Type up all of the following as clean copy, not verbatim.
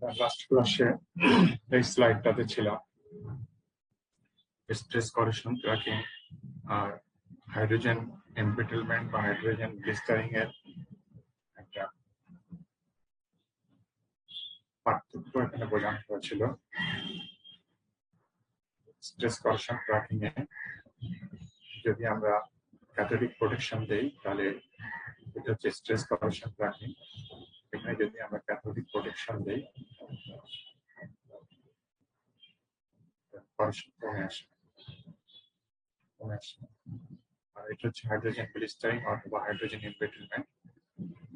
Last ক্লাসে এই স্লাইডটাতে ছিলাম স্ট্রেস করেশন ট্র্যাকিং আর হাইড্রোজেন এমব্রিটলমেন্ট বা হাইড্রোজেন গ্লিস্টারিং এর একটা পার্থক্য এখানে বোঝানো হয়েছিল। স্ট্রেস করেশন ট্র্যাকিং এ যদি আমরা ক্যাথোডিক প্রোটেকশন দেই তাহলে এটা হচ্ছে স্ট্রেস করেশন ট্র্যাকিং। এখানে যদি আমরা ক্যাথোডিক প্রোটেকশন দেই করেশন কমে আসে। আর এটা হচ্ছে হাইড্রোজেন গ্লিস্টারিং অথবা হাইড্রোজেন এমব্রিটলমেন্ট।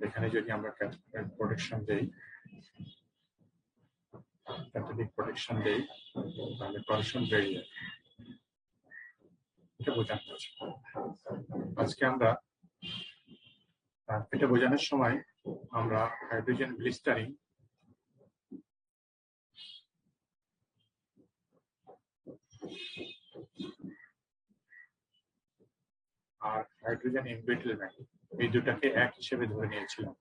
এখানে যদি আমরা ক্যাথোডিক প্রোটেকশন দেই তাহলে করেশন বেড়ে যায়। এটা বোঝানো হচ্ছে। আজকে আমরা এটা বোঝানোর সময় আমরা হাইড্রোজেন গ্লিস্টারিং আর হাইড্রোজেন এমব্রিটলমেন্ট এই দুটাকে এক হিসেবে ধরে নিয়েছিলাম।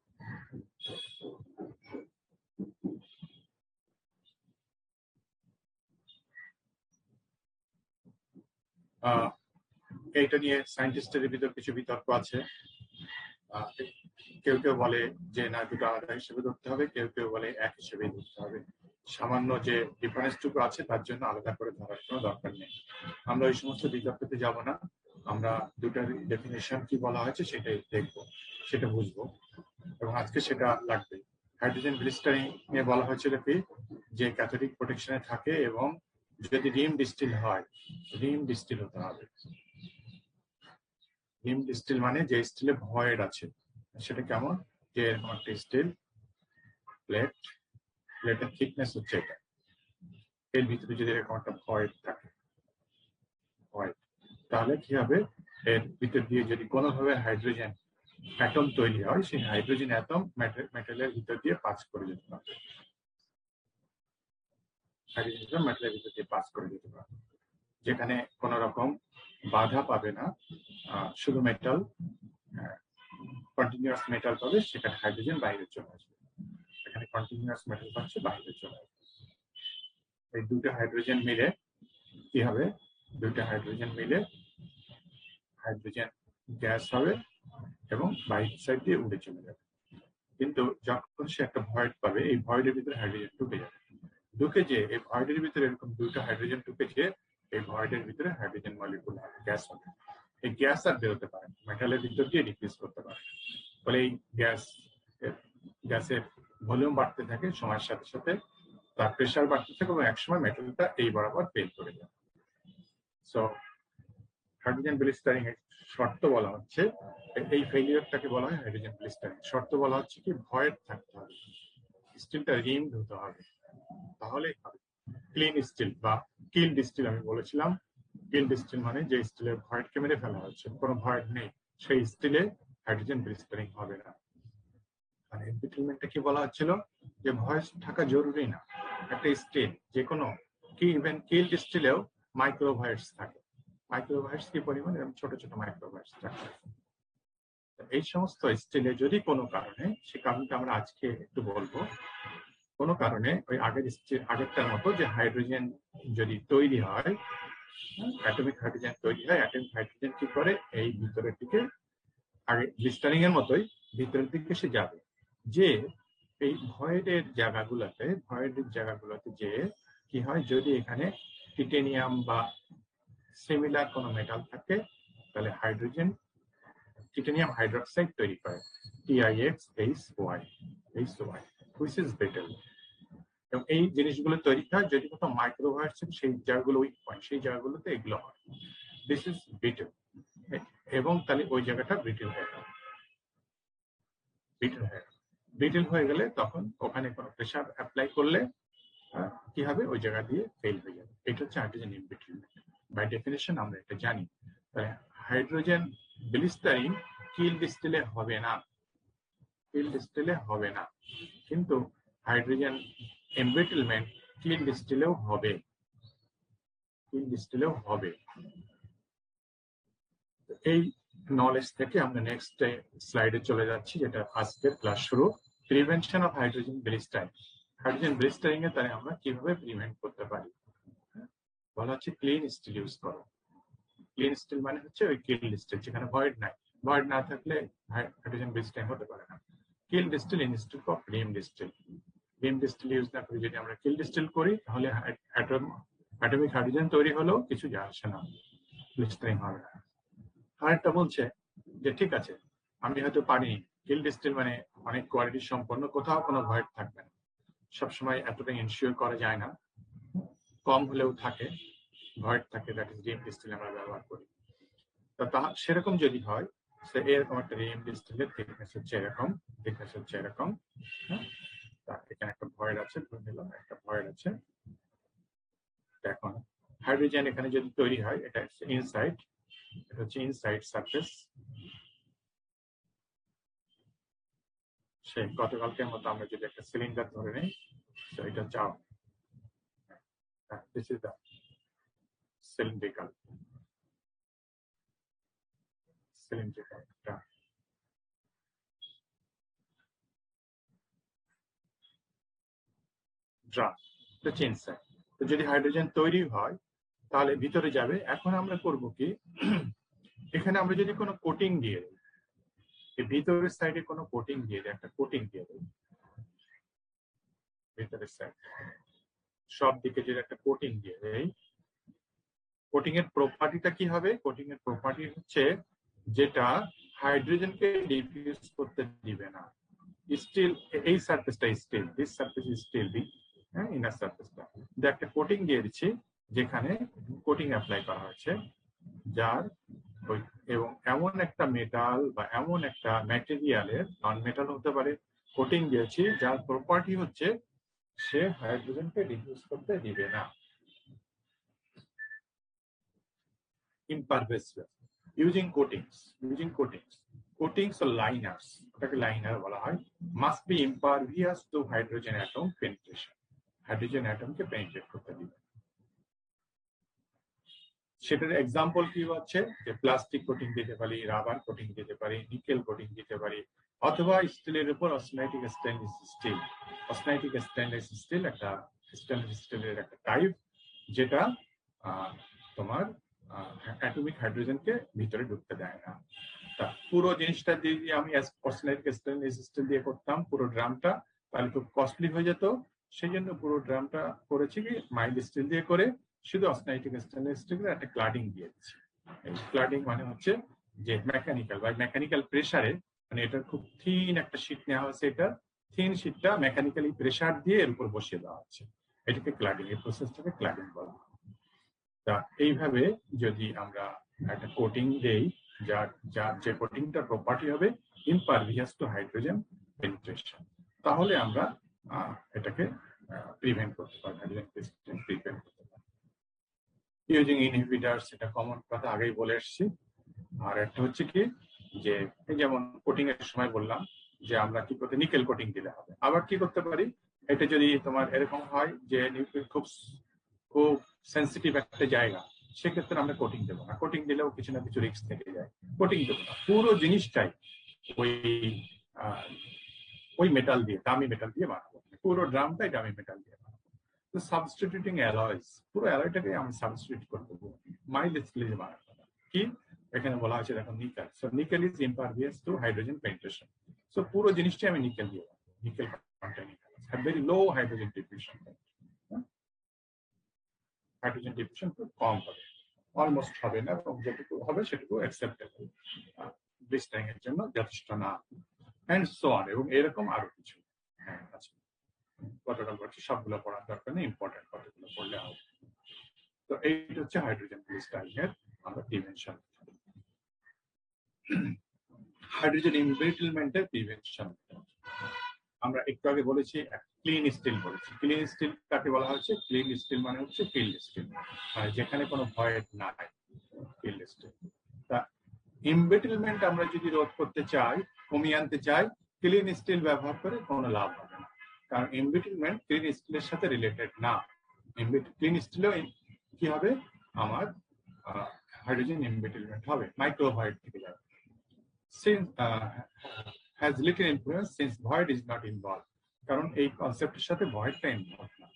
এইটা নিয়ে সায়েন্টিস্টের ভিতর কিছু বিতর্ক আছে। কেউ কেউ বলে যে না দুটো আলাদা হিসেবে ধরতে হবে, কেউ কেউ বলে এক হিসেবে ধরতে হবে। সামান্য যে ডিফারেন্সটুকু আছে তার জন্য আলাদা করে ধরার কোনো দরকার নেই। আমরা ওই সমস্ত বিতর্কতে যাব না। আমরা দুটার ডেফিনেশন কি বলা হয়েছে সেটাই দেখবো, সেটা বুঝবো, এবং আজকে সেটা লাগবে। হাইড্রোজেন গ্লিস্টারিং এ বলা হয়েছিল কি যে ক্যাথোডিক প্রোটেকশনে থাকে এবং যদি রিম ডিস্টিল হয়, রিম ডিস্টিল হতে হবে। রিম ডিস্টিল মানে যে স্টিলে ভয়েড আছে, সেটা কেমন, যে এরকম একটা স্টিল প্লেটের থিকনেস হচ্ছে এটা, এর ভিতরে যদি এরকম একটা ভয়েড থাকে, ভয়েড, তাহলে কি হবে, এর ভিতর দিয়ে যদি কোনোভাবে হাইড্রোজেন অ্যাটম তৈরি হয়, সেই হাইড্রোজেন অ্যাটম মেটালের ভিতর দিয়ে পাস করে যেতে পারবে। হাইড্রোজেন মেটালের ভিতর দিয়ে পাস করে যেতে পারবে, যেখানে কোন রকম বাধা পাবে না, শুধু মেটাল, কন্টিনিউয়াস মেটাল পাবে, সেখানে হাইড্রোজেন বাইরে চলে আসবে। এখানে কন্টিনিউয়াস মেটাল পাচ্ছে, বাইরে চলে আসবে। এই দুটো হাইড্রোজেন মিলে কি হবে, দুটো হাইড্রোজেন মিলে হাইড্রোজেন গ্যাস হবে এবং বাইরের সাইড দিয়ে উড়ে চলে যাবে। কিন্তু যখন সে একটা ভয়েড পাবে, এই ভয়েডের ভিতরে হাইড্রোজেন ঢুকে যাবে। ঢুকে যে এই ভয়েডের ভিতরে এরকম দুটো হাইড্রোজেন ঢুকে যে এই ভয়েডের ভিতরে হাইড্রোজেন মলিকুল গ্যাস হবে। এই গ্যাস আর বেরোতে পারে, মেটালের ভিতর দিয়ে ডিক্রিজ করতে পারে। ফলে এই গ্যাসের ভলিউম বাড়তে থাকে, সময়ের সাথে সাথে তার প্রেশার বাড়তে থাকে এবং একসময় মেটালটা এই বরাবর ফেল করে যায়। সো হাইড্রোজেন গ্লিস্টারিং এর শর্ত বলা হচ্ছে, এই ফেলিয়ারটাকে বলা হয় হাইড্রোজেন গ্লিস্টারিং। শর্ত বলা হচ্ছে কি, ভয়েড থাকতে হবে, স্টিলটা রিমড হতে হবে, তাহলেই হবে। ক্লিন স্টিল বা কিল্ড স্টিল আমি বলেছিলাম। কিল্ড স্টিল মানে যে স্টিলের ভয়েডকে মেরে ফেলা হচ্ছে, কোনো ভয়েড নেই, সেই স্টিলে হাইড্রোজেন গ্লিস্টারিং হবে না। আর এমব্রিটলমেন্টে কি বলা হচ্ছিল, যে ভয়েড থাকা জরুরি না, একটা স্টিল যে কোনো কি ইভেন কিল্ড স্টিলেও মাইক্রোভয়েডস থাকে। মাইক্রোভয়েডস কি পরিমাণ, এরকম ছোট ছোট মাইক্রোভয়েডস থাকে। এই সমস্ত স্টিলে যদি কোনো কারণে, সে কারণটা আমরা আজকে একটু বলবো, কোনো কারণে ওই আগেরটার মতো যে হাইড্রোজেন যদি তৈরি হয়, অ্যাটমিক হাইড্রোজেন তৈরি হয়, অ্যাটমিক হাইড্রোজেন কি করে, এই ভিতরের দিকে আগে গ্লিস্টারিং এর মতোই ভিতরের দিকে সে যাবে, যে এই ভয়েডের জায়গাগুলোতে যে কি হয়, যদি এখানে টিটেনিয়াম বা সিমিলার কোনো মেটাল থাকে, তাহলে হাইড্রোজেন টিটেনিয়াম হাইড্রোক্সাইড তৈরি করে, TiX-HY, which is brittle। এবং এই জিনিসগুলো তৈরি হয় যদি কোথাও মাইক্রোভয়েড থাকে, সেই জায়গাগুলো উইক পয়েন্ট, সেই জায়গাগুলোতে এগুলো হয়। দিস ইজ ব্রিটেল, এবং তাহলে ওই জায়গাটা ব্রিটেল হয়ে গেল। ব্রিটেল হয়ে গেলে তখন ওখানে কোনো প্রেসার অ্যাপ্লাই করলে কি হবে, ওই জায়গা দিয়ে ফেল হয়ে যাবে। এটা হচ্ছে হাইড্রোজেন এমব্রিটলমেন্ট। বাই ডেফিনেশন আমরা এটা জানি। তাহলে হাইড্রোজেন গ্লিস্টারিং কিল্ড স্টিলে হবে না, কিন্তু হাইড্রোজেন এমব্রিটলমেন্ট কিল্ড স্টিলেও হবে। এই নলেজ থেকে আমরা নেক্সট স্লাইডে চলে যাচ্ছি, যেটা আজকের ক্লাস শুরু, prevention of hydrogen blistering. Hydrogen blistering এ তাই আমরা কিভাবে প্রিভেন্ট করতে পারি? বলা হচ্ছে ক্লিন স্টিল ইউজ করো। ক্লিন স্টিল মানে হচ্ছে ওই কিল্ড স্টিল, যেখানে ভয়েড নাই। ভয়েড না থাকলে হাইড্রোজেন ব্লিস্টারিং হতে পারে না। Killed steel instead of rimmed steel. Rimmed steel use না করে যদি আমরা কিল্ড স্টিল করি তাহলে অ্যাটমিক হাইড্রোজেন তৈরি হলেও কিছু যায় আসে না, ব্লিস্টারিং হবে না। আরেকটা বলছে যে ঠিক আছে, আমি হয়তো পানি কিল্ড স্টিল মানে অনেক কোয়ালিটি সম্পন্ন, কোথাও কোনো ভয়েড থাকবে না, সবসময় এতটা ইনশিওর করা যায় না, কম হলেও থাকে, ভয়েড থাকে, দ্যাট ইজ রিমড স্টিল আমরা ব্যবহার করি। তো সেরকম যদি হয়, এরকম একটা রিমড স্টিলের থিকনেস হচ্ছে এরকম, থিকনেস হচ্ছে এরকম। হ্যাঁ, এখানে একটা ভয়েড আছে, ধরে নিলাম একটা ভয়েড আছে। এখন হাইড্রোজেন এখানে যদি তৈরি হয়, এটা হচ্ছে ইনসাইড, এটা হচ্ছে ইনসাইড সারফেস। সেই গতকালকের মতো আমরা যদি একটা সিলিন্ডার ধরে নিই, এটা চাও, this is the cylindrical drum, এটা হচ্ছে ইনসাইড। তো যদি হাইড্রোজেন তৈরি হয় তাহলে ভিতরে যাবে। এখন আমরা করব কি, এখানে আমরা যদি কোনো কোটিং দিয়ে দিই, ভিতরের সাইডে কোনো কোটিং দিয়ে দিই, একটা কোটিং দিয়ে দিই ভিতরের সাইড, সব দিকে যদি একটা কোটিং দিয়ে দেই, কোটিং এর প্রপার্টিটা কি হবে? কোটিং এর প্রপার্টি হচ্ছে যেটা হাইড্রোজেনকে ডিফিউজ করতে দিবে না। স্টিল, এই সারফেসটা steel, this surface is steel দি, হ্যাঁ, ইনার সারফেসটা একটা কোটিং দিয়ে দিচ্ছি, যেখানে কোটিং অ্যাপ্লাই করা হয়েছে, যার এবং এমন একটা মেটাল বা এমন একটা ম্যাটেরিয়ালের, নন মেটাল হতে পারে, কোটিং দিয়েছি যার প্রপার্টি হচ্ছে সে হাইড্রোজেনকে ডিফিউজ করতে দিবে না। impervious using coatings or liners, ওটাকে লাইনার বলা হয়, must be impervious to hydrogen atom penetration, hydrogen অ্যাটমকে পেনিট্রেট করতে দিবে। সেটার এক্সাম্পল কি হচ্ছে, যে প্লাস্টিক কোটিং দিতে পারি, রাবার কোটিং দিতে পারি, নিকেল কোটিং দিতে পারি, অথবা স্টিলের উপর অস্টেনাইটিক স্টেনলেস স্টিল। অস্টেনাইটিক স্টেনলেস স্টিল একটা স্টেনলেস স্টিলের একটা টাইপ, যেটা তোমার অ্যাটমিক হাইড্রোজেনকে ভিতরে ঢুকতে দেয় না। তা পুরো জিনিসটা যদি আমি অস্টেনাইটিক স্টেনলেস স্টিল দিয়ে করতাম পুরো ড্রামটা, তাহলে খুব কস্টলি হয়ে যেত। সেই জন্য পুরো ড্রামটা করেছি কি মাইল্ড স্টিল দিয়ে করে, শুধু অস্টেনাইটিক স্টেনলেস স্টিলের একটা ক্লাডিং দিয়ে দিচ্ছি। এই ক্লাডিং মানে হচ্ছে যে মেকানিক্যাল বা মেকানিক্যাল প্রেসারে, মানে এটা খুব থিন একটা শীট নেওয়া হয়েছে, এটা থিন শীটটা মেকানিক্যালি প্রেসার দিয়ে এর উপর বসিয়ে দেওয়া হচ্ছে, এটাকে ক্লাডিং, এই প্রসেসটাকে ক্লাডিং বলা হয়। তা এইভাবে যদি আমরা একটা কোটিং দেই, যার যার যে কোটিংটার প্রপার্টি হবে ইমপারভিয়াস টু হাইড্রোজেন পেনিট্রেশন, তাহলে আমরা এটাকে প্রিভেন্ট করতে পারি, হাইড্রোজেন পেনিট্রেশন প্রিভেন্ট করতে পারি ইউজিং ইনহিবিটরস। এটা কমন কথা, আগেই বলে এসেছি। আর একটা হচ্ছে কি, যে যেমন কোটিং এর সময় বললাম যে আমরা কি করতে, নিকেল কোটিং দিলে হবে। আবার কি করতে পারি, এটা যদি তোমার এরকম হয় যে খুব খুব সেন্সিটিভ একটা জায়গা, সেক্ষেত্রে আমরা কোটিং দেবো না। কোটিং দিলেও কিছু না কিছু রিস্ক থেকে যায়, কোটিং দেবো না। পুরো জিনিসটাই ওই ওই মেটাল দিয়ে, দামি মেটাল দিয়ে বানাবো, পুরো ড্রামটাই দামি মেটাল দিয়ে বানাবো। তো সাবস্টিটিউটিং অ্যালয়েস, পুরো অ্যালয়টাকে আমি সাবস্টিটিউট করে দেবো মাইল্ড স্টিলে বানাবো। কি এখানে বলা হয়েছে দেখো, nickel. So nickel is impervious to hydrogen penetration. So পুরো জিনিসটাই আমি নিকেল দিয়ে বানাবো। Nickel containing have very low hydrogen diffusion, hydrogen diffusion খুব কম হবে, অলমোস্ট হবে না, এবং যেটুকু হবে সেটুকু অ্যাকসেপ্টেবল, ব্লিস্টারিং এর জন্য যথেষ্ট না, এন্ড সো অন। এবং এরকম আরো কিছু আছে, কতটা করছি সবগুলো পড়ার দরকার নেই, ইম্পর্টেন্ট কতগুলো পড়লে হবে। তো এইটা হচ্ছে হাইড্রোজেন ব্লিস্টারিং এর আমরা প্রিভেনশন। হাইড্রোজেন এমব্রিটলমেন্টের প্রিভেনশন আমরা একটু আগে বলেছি, ক্লিন স্টিল বলেছি। ক্লিন স্টিল কাকে বলা হচ্ছে? ক্লিন স্টিল মানে হচ্ছে ফিল্ড স্টিল, মানে যেখানে কোনো ভয়েড নাই, ফিল্ড স্টিল। তা এমব্রিটলমেন্ট আমরা যদি রোধ করতে চাই, কমিয়ে আনতে চাই, ক্লিন স্টিল ব্যবহার করে কোনো লাভ হবে না, কারণ এমব্রিটলমেন্ট ক্লিন স্টিলের সাথে রিলেটেড না। ক্লিন স্টিলেও কি হবে, আমার হাইড্রোজেন এমব্রিটলমেন্ট হবে, মাইক্রোভয়েড থেকে যাবে। Since has little influence since void is not involved, কারণ এই কনসেপ্টের সাথে ভয়েডটা ইনভলভ না।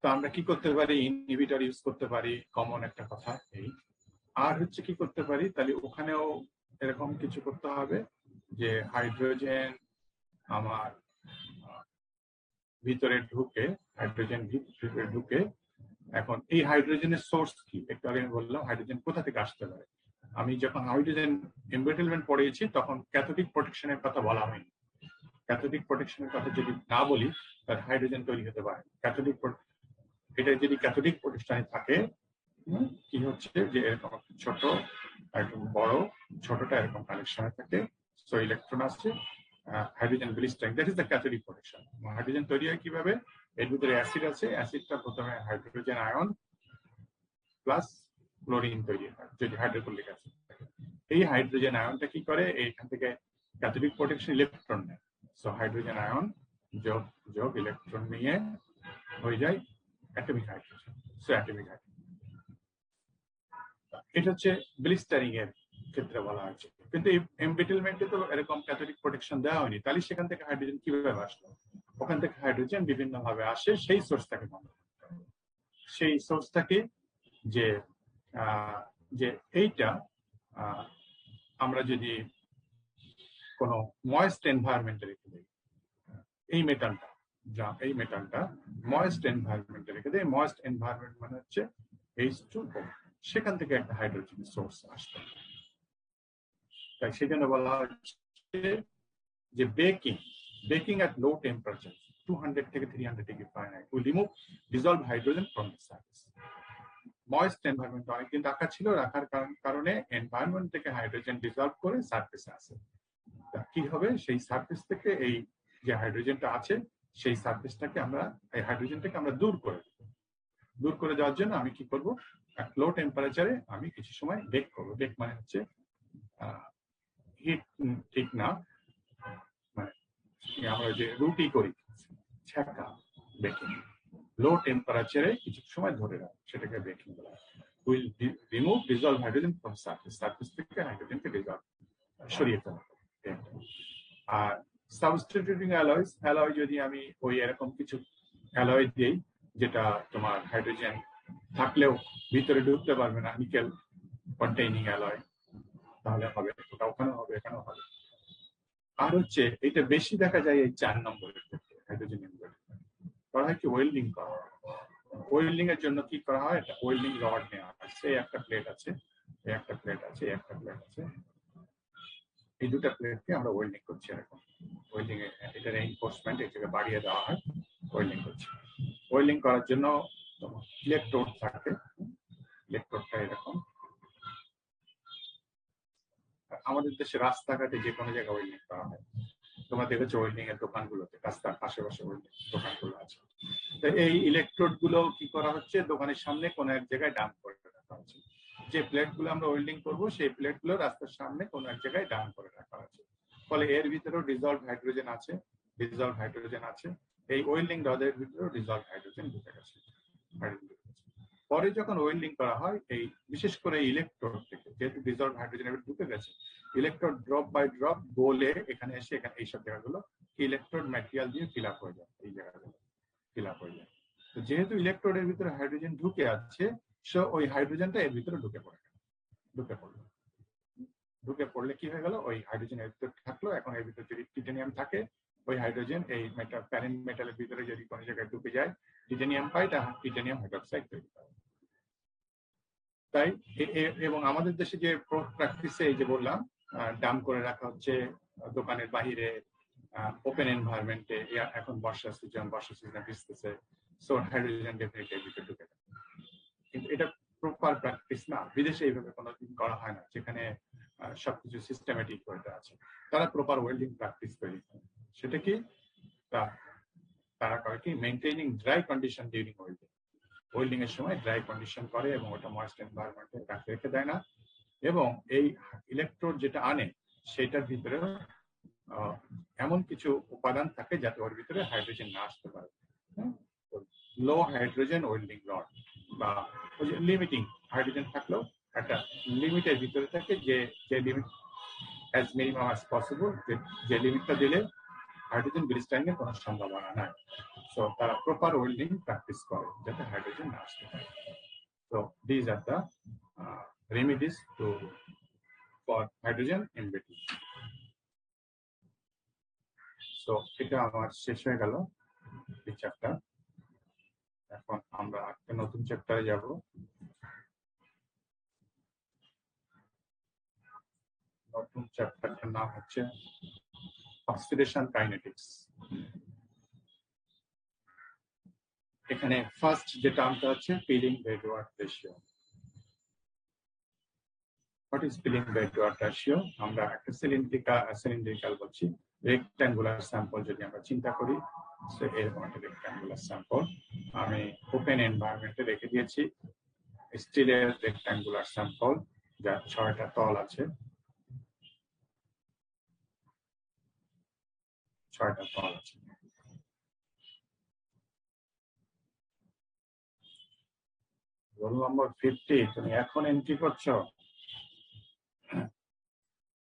তো আমরা কি করতে পারি, ইনহিবিটর ইউজ করতে পারি, কমন একটা কথা এই। আর হচ্ছে কি করতে পারি, তাহলে ওখানেও এরকম কিছু করতে হবে যে হাইড্রোজেন আমার ভিতরে ঢুকে, হাইড্রোজেন ভিতরে ঢুকে, এখন এই হাইড্রোজেনের সোর্স কি, একটু আগে আমি বললাম হাইড্রোজেন কোথা থেকে আসতে পারে। আমি যখন হাইড্রোজেন এমব্রিটেলমেন্ট পড়িয়েছি তখন ক্যাথোডিক প্রোটেকশনের কথা বলা হয়নি। ক্যাথোডিক প্রোটেকশনের কথা যদি না বলি তাহলে হাইড্রোজেন তৈরি হতে পারে। ক্যাথোডিক, এটা যদি ক্যাথোডিক প্রোটেকশনে থাকে কি হচ্ছে যে এরকম ছোট একদম বড়, ছোটটা এরকম কানেকশনে থাকে, সো ইলেকট্রন আসছে, hydrogen blistering, that is the cathodic protection. Hydrogen তৈরি হয় কিভাবে, এর ভিতরে অ্যাসিড আছে, অ্যাসিডটা প্রথমে হাইড্রোজেন আয়ন প্লাস ক্লোরিন তৈরি হয় যদি হাইড্রোক্লোরিক অ্যাসিড থাকে। এই হাইড্রোজেন আয়নটা কি করে, এইখান থেকে ক্যাথোডিক প্রোটেকশন ইলেকট্রন নেয়, সো হাইড্রোজেন আয়ন যোগ যোগ ইলেকট্রন নিয়ে হয়ে যায় atomic hydrogen, so atomic hydrogen. এটা হচ্ছে ব্লিস্টারিং এর ক্ষেত্রে বলা হয়েছে, কিন্তু এই এমব্রিটেলমেন্টে তো এরকম ক্যাথোডিক প্রোটেকশন দেওয়া হয়নি, তাহলে সেখান থেকে হাইড্রোজেন কিভাবে আসলো? ওখান থেকে হাইড্রোজেন বিভিন্ন ভাবে আসে, সেই সোর্সটাকে বন্ধ করতে হবে। সেই সোর্সটাকে যে যে এইটা আমরা যদি কোনো ময়েস্ট এনভায়রনমেন্টে রেখে দিই, এই মেটালটা ময়েস্ট এনভায়রনমেন্টে রেখে দেয়, ময়েস্ট এনভায়রনমেন্ট মানে হচ্ছে H2O, সেখান থেকে একটা হাইড্রোজেন সোর্স আসতে হবে। তাই সেজন্য বলা হচ্ছে যে বেকিং at low temperature 200 থেকে 300 degree Fahrenheit will remove dissolved hydrogen from the surface. Moist environment অনেকদিন রাখা ছিল, রাখার কারণে এনভায়রনমেন্ট থেকে হাইড্রোজেন ডিসলভ করে সারফেসে আসে। কি হবে, সেই সারফেস থেকে এই যে হাইড্রোজেনটা আছে সেই সারফেসটাকে আমরা, এই হাইড্রোজেনটাকে আমরা দূর করে দেওয়ার জন্য আমি কি করব, লো টেম্পারেচারে আমি কিছু সময় বেক করব। বেক মানে হচ্ছে হিট, ঠিক না, মানে আমরা যে রুটি করি ছ্যাঁকা, বেকিং, লো টেম্পারেচারে কিছু সময় ধরে রাখা, সেটাকে বেকিং বলা হয়। Will remove dissolve hydrogen from surface, surface থেকে হাইড্রোজেনকে ডিসলভ সরিয়ে ফেলা। আর সাবস্টিটিউটিং অ্যালয় যদি আমি ওই এরকম কিছু অ্যালয় দিই যেটা তোমার হাইড্রোজেন থাকলেও ভিতরে ঢুকতে পারবে না, নিকেল কন্টেইনিং অ্যালয়, তাহলে হবে, ওটা ওখানেও হবে, এখানেও হবে। আর হচ্ছে এটা বেশি দেখা যায় এই 4 নম্বরের ক্ষেত্রে, হাইড্রোজেন করা হয় কি, ওয়েল্ডিং করা হয়। ওয়েল্ডিং এর জন্য কি করা হয়, এটা ওয়েল্ডিং রড নেওয়া হয়, সেই একটা প্লেট আছে, একটা প্লেট আছে, একটা প্লেট আছে, এই দুটা প্লেটকে আমরা ওয়েল্ডিং করছি এরকম। ওয়েল্ডিং এটা রেইনফোর্সমেন্ট, এটাকে বাড়িয়ে দেওয়া হয়, ওয়েল্ডিং করছি। ওয়েল্ডিং করার জন্য ইলেকট্রোড থাকে, ইলেকট্রোডটা এরকম। আমাদের দেশে রাস্তাঘাটে যে কোনো জায়গায় ওয়েল্ডিং করা হয়, তোমরা দেখেছো ওয়েল্ডিং এর দোকানগুলোতে, রাস্তার আশেপাশে ওয়েল্ডিং দোকানগুলো আছে। তো এই ইলেকট্রোড গুলো কি করা হচ্ছে, দোকানের সামনে কোনো এক জায়গায় ডাম্প করে রাখা হচ্ছে। যে প্লেট গুলো আমরা ওয়েল্ডিং করবো সেই প্লেট গুলো রাস্তার সামনে কোনো এক জায়গায় ডাম্প করে রাখা হচ্ছে, ফলে এর ভিতরেও ডিসলভ হাইড্রোজেন আছে, এই ওয়েল্ডিং রডের ভিতরেও ডিসলভ হাইড্রোজেন ঢুকে গেছে। পরে যখন ওয়েল্ডিং করা হয়, এই বিশেষ করে ইলেকট্রোড থেকে যেহেতু ডিসলভ হাইড্রোজেন ঢুকে গেছে, ইলেকট্রোড ড্রপ বাই ড্রপ গোলে এখানে এসে এখানে এইসব জায়গাগুলো ইলেকট্রোড ম্যাটেরিয়াল দিয়ে ফিল আপ হয়ে যায়, এই জায়গাগুলো ফিল আপ হয়ে যায়। তো যেহেতু ইলেকট্রোডের ভিতরে হাইড্রোজেন ঢুকে আছে, সো ওই হাইড্রোজেনটা এর ভিতরে ঢুকে পড়লে কি হয়ে গেল, ওই হাইড্রোজেন এর ভিতরে থাকলো, এখন এর ভিতরে যদি টিটানিয়াম থাকে, ওই হাইড্রোজেন এই প্যারেন্ট মেটালের ভিতরে যদি কোনো জায়গায় ঢুকে যায়, টিটানিয়াম পাই, তা টিটানিয়াম হাইড্রোক্সাইড তৈরি করে। তাই এবং আমাদের দেশে যে প্র্যাকটিসে এই যে বললাম ডাম্প করে রাখা হচ্ছে দোকানের বাহিরে, ওপেন এনভায়রনমেন্টে, এখন বর্ষা সিজনে ভিজতেছে, সো হাইড্রোজেন ডেফিনেটলি ভিতরে ঢুকে যাবে। কিন্তু এটা প্রপার প্র্যাকটিস না, বিদেশে এইভাবে কোনোদিন করা হয় না, যেখানে সবকিছু সিস্টেমেটিক হয়ে আছে। তারা প্রপার ওয়েল্ডিং প্র্যাকটিস তৈরি করে, সেটা কি তারা করে কি, maintaining dry condition during welding. Welding এর সময় ড্রাই কন্ডিশন করে এবং ওটা ময়েস্ট এনভায়রনমেন্টে রেখে দেয় না, এবং এই ইলেকট্রোড যেটা আনে সেটার ভিতরে এমন কিছু উপাদান থাকে যাতে ওর ভিতরে হাইড্রোজেন না আসতে পারে। লো হাইড্রোজেন ওয়েল্ডিং রড বা লিমিটিং হাইড্রোজেন থাকলেও একটা লিমিটের ভিতরে থাকে, যে limit as minimum as possible, যে লিমিটটা দিলে হাইড্রোজেন গ্লিসারিন এর কোনো সম্ভাবনা নাই। সো তারা প্রপার ওয়েল্ডিং প্র্যাকটিস করে যাতে হাইড্রোজেন না আসতে পারে। So this are the remedies to for hydrogen MBT. So এটা আমার শেষ হয়ে গেল এই চ্যাপ্টার। এখন আমরা একটা নতুন চ্যাপ্টারে যাব। নতুন চ্যাপ্টারটার নাম হচ্ছে অক্সিডেশন কাইনেটিক্স। এখানে ফার্স্ট যে টার্মটা হচ্ছে peeling bed-word ratio. What is peeling bed-word ratio? আমরা একটা সিলিন্ড্রিক্যাল বলছি রেক্ট্যাঙ্গুলার স্যাম্পল যদি আমরা চিন্তা করি, সো এরকম একটা রেক্ট্যাঙ্গুলার স্যাম্পল আমি ওপেন এনভায়রনমেন্টে রেখে দিয়েছি। স্টিলের রেক্ট্যাঙ্গুলার স্যাম্পল যার 6টা তল আছে, 6টা তল আছে। রোল নম্বর 50 তুমি এখন এন্ট্রি করছো,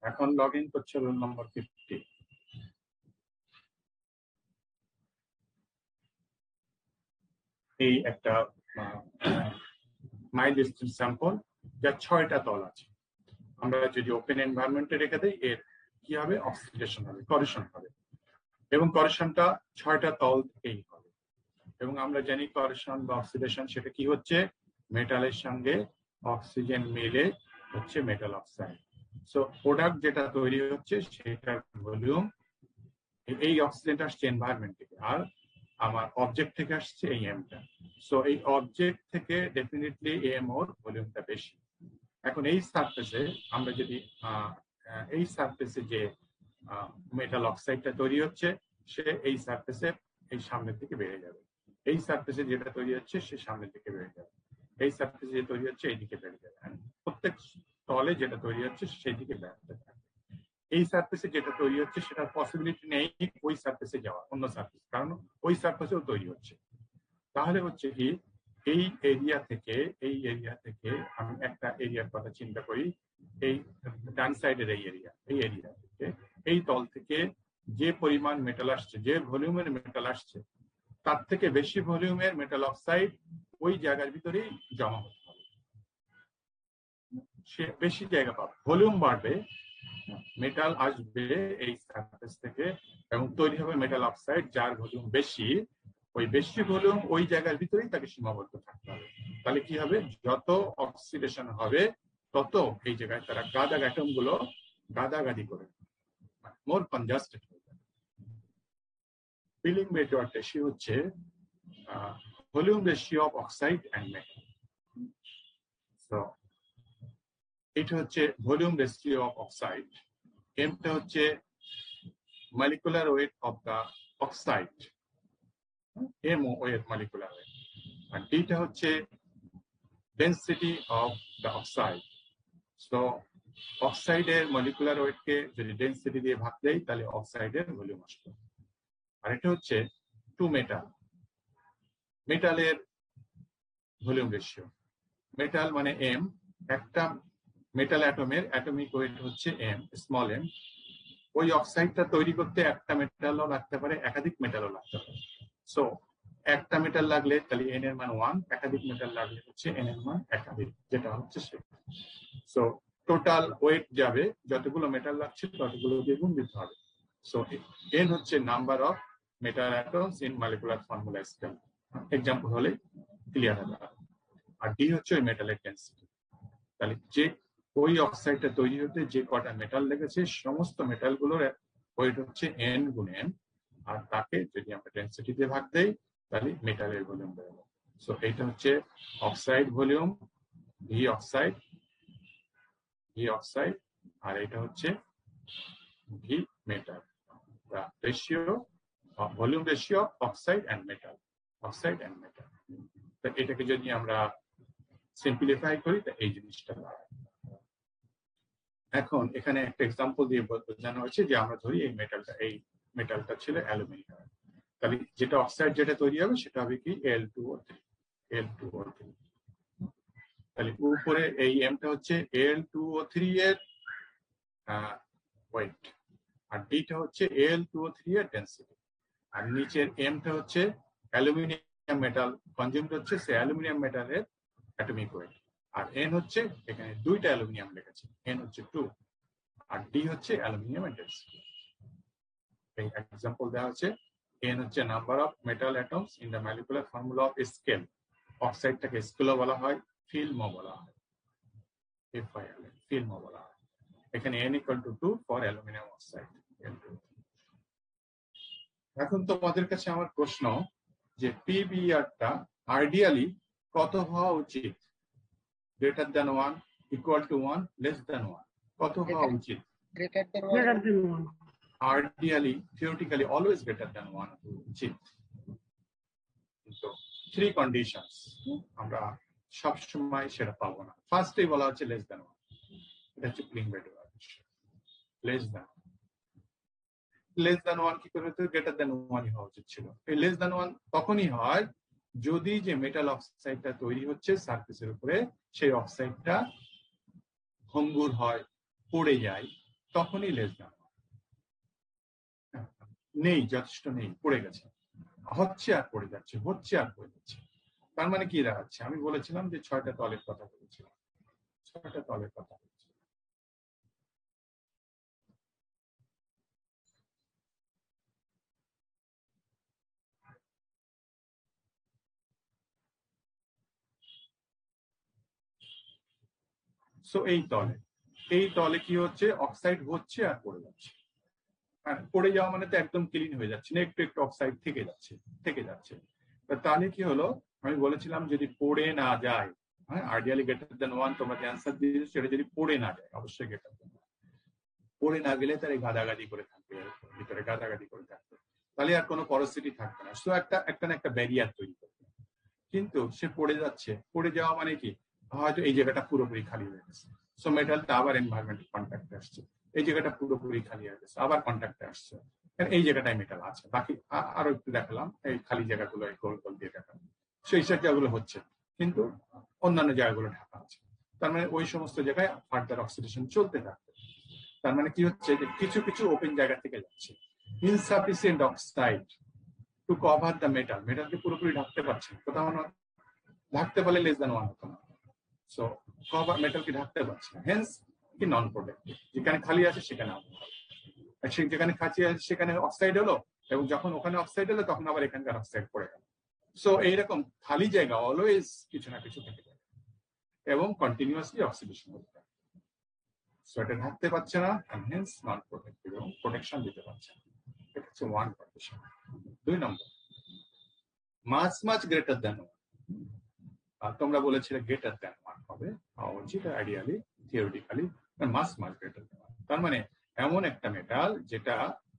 এখন লগ ইন করছো রোল নম্বর 50। এই একটা মাইলস্টোন স্যাম্পল যার 6টা তল আছে। আমরা যদি ওপেন এনভায়রনমেন্টে রেখে দিই এর কি হবে? অক্সিডেশন হবে, করেশন হবে, এবং করেশনটা 6টা তল থেকেই হবে। এবং আমরা জানি করেশন বা অক্সিডেশন সেটা কি হচ্ছে? মেটালের সঙ্গে অক্সিজেন মিলে হচ্ছে মেটাল অক্সাইড। সো প্রোডাক্ট যেটা তৈরি হচ্ছে সেটার ভলিউম, এই অক্সিজেনটা আসছে এনভায়রনমেন্ট থেকে, আর আমার অবজেক্ট থেকে আসছে এই এমটা। সো এই অবজেক্ট থেকে ডেফিনেটলি এম ওর ভলিউমটা বেশি। এখন এই সারফেসে আমরা যদি এই সারফেসে যে মেটাল অক্সাইডটা তৈরি হচ্ছে সে এই সারফেসে এই সামনের দিকে বেড়ে যাবে, এই সারফেসে যেটা তৈরি হচ্ছে সে সামনের দিকে বেড়ে যাবে, এই সারফেসে যে তৈরি হচ্ছে এই দিকে বেড়ে যাবে, প্রত্যেক তলে যেটা তৈরি হচ্ছে সেই দিকে বেড়াতে থাকবে। এই সারফেসে যেটা তৈরি হচ্ছে সেটার পসিবিলিটি নেই ওই সারফেসে যাওয়া, অন্য সারফেস, কারণ ওই সারফেসেও তৈরি হচ্ছে। তাহলে হচ্ছে কি এই এরিয়া থেকে আমি একটা এরিয়ার কথা চিন্তা করি, এই ডান সাইডের এই এরিয়া থেকে এই তল থেকে যে পরিমাণ মেটাল আসছে, যে ভলিউমের মেটাল আসছে, তার থেকে বেশি ভলিউমের মেটাল অক্সাইড ওই জায়গার ভিতরেই জমা হতে হবে, সে বেশি জায়গা পাবে, ভলিউম বাড়বে, মেটাল আসবে এই সারফেস থেকে এবং তৈরি হবে মেটাল অক্সাইড যার ভলিউম বেশি। ওই বেশি ভলিউম ওই জায়গার ভিতরেই তাকে সীমাবদ্ধ থাকতে হবে। তাহলে কি হবে? যত অক্সিডেশন হবে তত এই জায়গায় তারা গাদা অ্যাটম গুলো গাদাগাদি করে মোর কনজাস্টেড হয়ে যাবে। পিলিং বেড-ওয়ার্ড রেশিও হচ্ছে volume ratio of oxide and metal. So এটা হচ্ছে ভলিউম রেশিও অফ অক্সাইড, এমটা হচ্ছে molecular weight of the oxide, MO এর molecular weight, আর ডিটা হচ্ছে density of the oxide. So অক্সাইডের molecular weight কে যদি ডেনসিটি দিয়ে ভাগ দেই তাহলে অক্সাইডের ভলিউম আসবে। আর এটা হচ্ছে টু মেটালের ভলিউম রেশিও। মেটাল মানে এম, একটা মেটাল অ্যাটমের অ্যাটমিক ওয়েট হচ্ছে এম, স্মল এম। ওই অক্সাইডটা তৈরি করতে একটা মেটালও লাগতে পারে, একাধিক মেটালও লাগতে পারে। সো একটা মেটাল লাগলে তাহলে এন এর মান 1, একাধিক মেটাল লাগলে হচ্ছে এন এর মান একাধিক, যেটা হচ্ছে সে। সো টোটাল ওয়েট যাবে, যতগুলো মেটাল লাগছে ততগুলো দিয়ে গুণ দিতে হবে। সো এন হচ্ছে number of metal atoms in molecular formula scale, example হলে ক্লিয়ার হবে। আর ডি হচ্ছে ওই মেটালের ডেনসিটি। তাহলে যে ওই অক্সাইডটা তৈরি হতে যে কটা মেটাল লেগেছে সমস্ত মেটালগুলোর ওয়েট হচ্ছে এন গুণ এন, আর তাকে যদি আমরা ডেনসিটি দিয়ে ভাগ দেই তাহলে মেটালের ভলিউম বেরোবে। সো এইটা হচ্ছে অক্সাইড ভলিউম, ভি অক্সাইড, আর এটা হচ্ছে V metal, the ratio of volume ratio of oxide and metal. তো এটাকে যদি আমরা সিম্পলিফাই করি তো এই জিনিসটা দাঁড়ায়। এখন এখানে একটা এক্সাম্পল দিয়ে বোঝানো হয়েছে যে আমরা ধরি এই মেটালটা ছিল অ্যালুমিনিয়াম, তাহলে যেটা অক্সাইড যেটা তৈরি হবে সেটা হবে কি Al2O3। তাহলে উপরে এই এমটা হচ্ছে Al2O3 এর ওয়েট, আর ডিটা হচ্ছে Al2O3 এর ডেন্সিটি, আর নিচের এমটা হচ্ছে অ্যালুমিনিয়াম মেটাল কনজিউমড হচ্ছে সে অ্যালুমিনিয়াম মেটালের অ্যাটমিক ওয়েট, আর এন হচ্ছে এখানে দুইটা অ্যালুমিনিয়াম লেগেছে, এন হচ্ছে 2 আর ডি হচ্ছে অ্যালুমিনিয়ামের ডেন্সিটি। এই এক্সাম্পল দেওয়া হচ্ছে এন হচ্ছে number of metal atoms in the molecular formula of scale, অক্সাইডটাকে স্কেলও বলা হয়, ফিল্মও বলা হয়, FiL ফিল্মও বলা হয়। এখানে n equal to 2 for aluminium oxide. এখন তোমাদের কাছে আমার প্রশ্ন যে পিবিআরটা আইডিয়ালি কত হওয়া উচিত? Greater than 1, equal to 1, less than 1, কত হওয়া উচিত? Ideally theoretically always greater than 1 উচিত, কিন্তু 3 কন্ডিশনস আমরা সব সময় সেটা পাবো না। ফার্স্টেই বলা হচ্ছে লেস দ্যান 1, এটা হচ্ছে ক্লিংবেড লেস দ্যান। লেস দ্যান 1 কি করে হতো? গ্রেটার দ্যান 1 হওয়া উচিত ছিল। এই লেস দ্যান 1 তখনই হয় যদি যে মেটাল অক্সাইডটা তৈরি হচ্ছে সারফেসের উপরে সেই অক্সাইডটা ভঙ্গুর হয়, পড়ে যায়, তখনই লেস দ্যান। নেই, যথেষ্ট নেই, পড়ে গেছে, হচ্ছে আর পড়ে যাচ্ছে, হচ্ছে আর পড়ে যাচ্ছে, তার মানে কি দাঁড়াচ্ছে? আমি বলেছিলাম যে 6টা তলের কথা বলেছিলাম, 6টা তলের কথা বলেছিলাম। সো এই তলে কি হচ্ছে? অক্সাইড হচ্ছে আর পড়ে যাচ্ছে। আর পড়ে যাওয়া মানে তো একদম ক্লিন হয়ে যাচ্ছে না, একটু একটু অক্সাইড থেকে যাচ্ছে। তাহলে কি হলো? আমি বলেছিলাম যদি পড়ে না যায়, হ্যাঁ, আইডিয়ালি গ্রেটার দ্যান 1 তোমরা যে অ্যান্সার দিয়েছো সেটা যদি পড়ে না যায়, অবশ্যই গ্রেটার দ্যান 1। পড়ে না গেলে তার গাদাগাদি করে থাকবে, ভিতরে গাদাগাদি করে থাকবে, তাহলে আর কোনো পরোসিটি থাকবে না, সো একটা ব্যারিয়ার তৈরি করবে। কিন্তু সে পড়ে যাচ্ছে, পড়ে যাওয়া মানে কি? হয়তো এই জায়গাটা পুরোপুরি খালি হয়ে গেছে, সো মেটালটা আবার এনভায়রনমেন্টাল কন্ট্যাক্টে আসছে, এই জায়গাটা পুরোপুরি খালি হয়ে গেছে, আবার কন্ট্যাক্টে আসছে, এই জায়গাটায় মেটাল আছে, বাকি আরো একটু দেখালাম, এই খালি জায়গাগুলো এই গোল গোল দিয়ে দেখালাম, সেই জায়গাগুলো হচ্ছে, কিন্তু অন্যান্য জায়গাগুলো ঢাকা আছে। তার মানে ওই সমস্ত জায়গায় ফার্দার অক্সিডেশন চলতে থাকবে। তার মানে কি হচ্ছে? যে কিছু কিছু ওপেন জায়গা থেকে যাচ্ছে। Insufficient oxide to cover the metal, মেটালকে পুরোপুরি ঢাকতে পারছে না, কোথাও না ঢাকতে পারলে লেস দ্যান 1 হতো না। সো কভার মেটালকে ঢাকতে পারছে না, হেন্স কি নন প্রোটেক্টিভ। যেখানে খালি আছে সেখানে যেখানে খাঁচি আছে সেখানে অক্সাইড হলো, এবং যখন ওখানে অক্সাইড হলো তখন আবার এখানকার অক্সাইড পড়ে গেল। সো এইরকম খালি জায়গা অলওয়েজ কিছু না কিছু থেকে যাবে এবং কন্টিনিউয়াসলি অক্সিডেশন হতে থাকে। সো এটা ঢাকতে পারছে না, হেন্স নন প্রোটেক্টিভ, এবং প্রোটেকশন দিতে পারছে না। এটা হচ্ছে 1 কন্ডিশন। 2 নম্বর, মাচ গ্রেটার দ্যান 1। তোমরা বলেছিলে গ্রেটার দ্যান 1 হবে, উচিত ideally theoretically much greater than 1। তার মানে এমন একটা মেটাল যেটা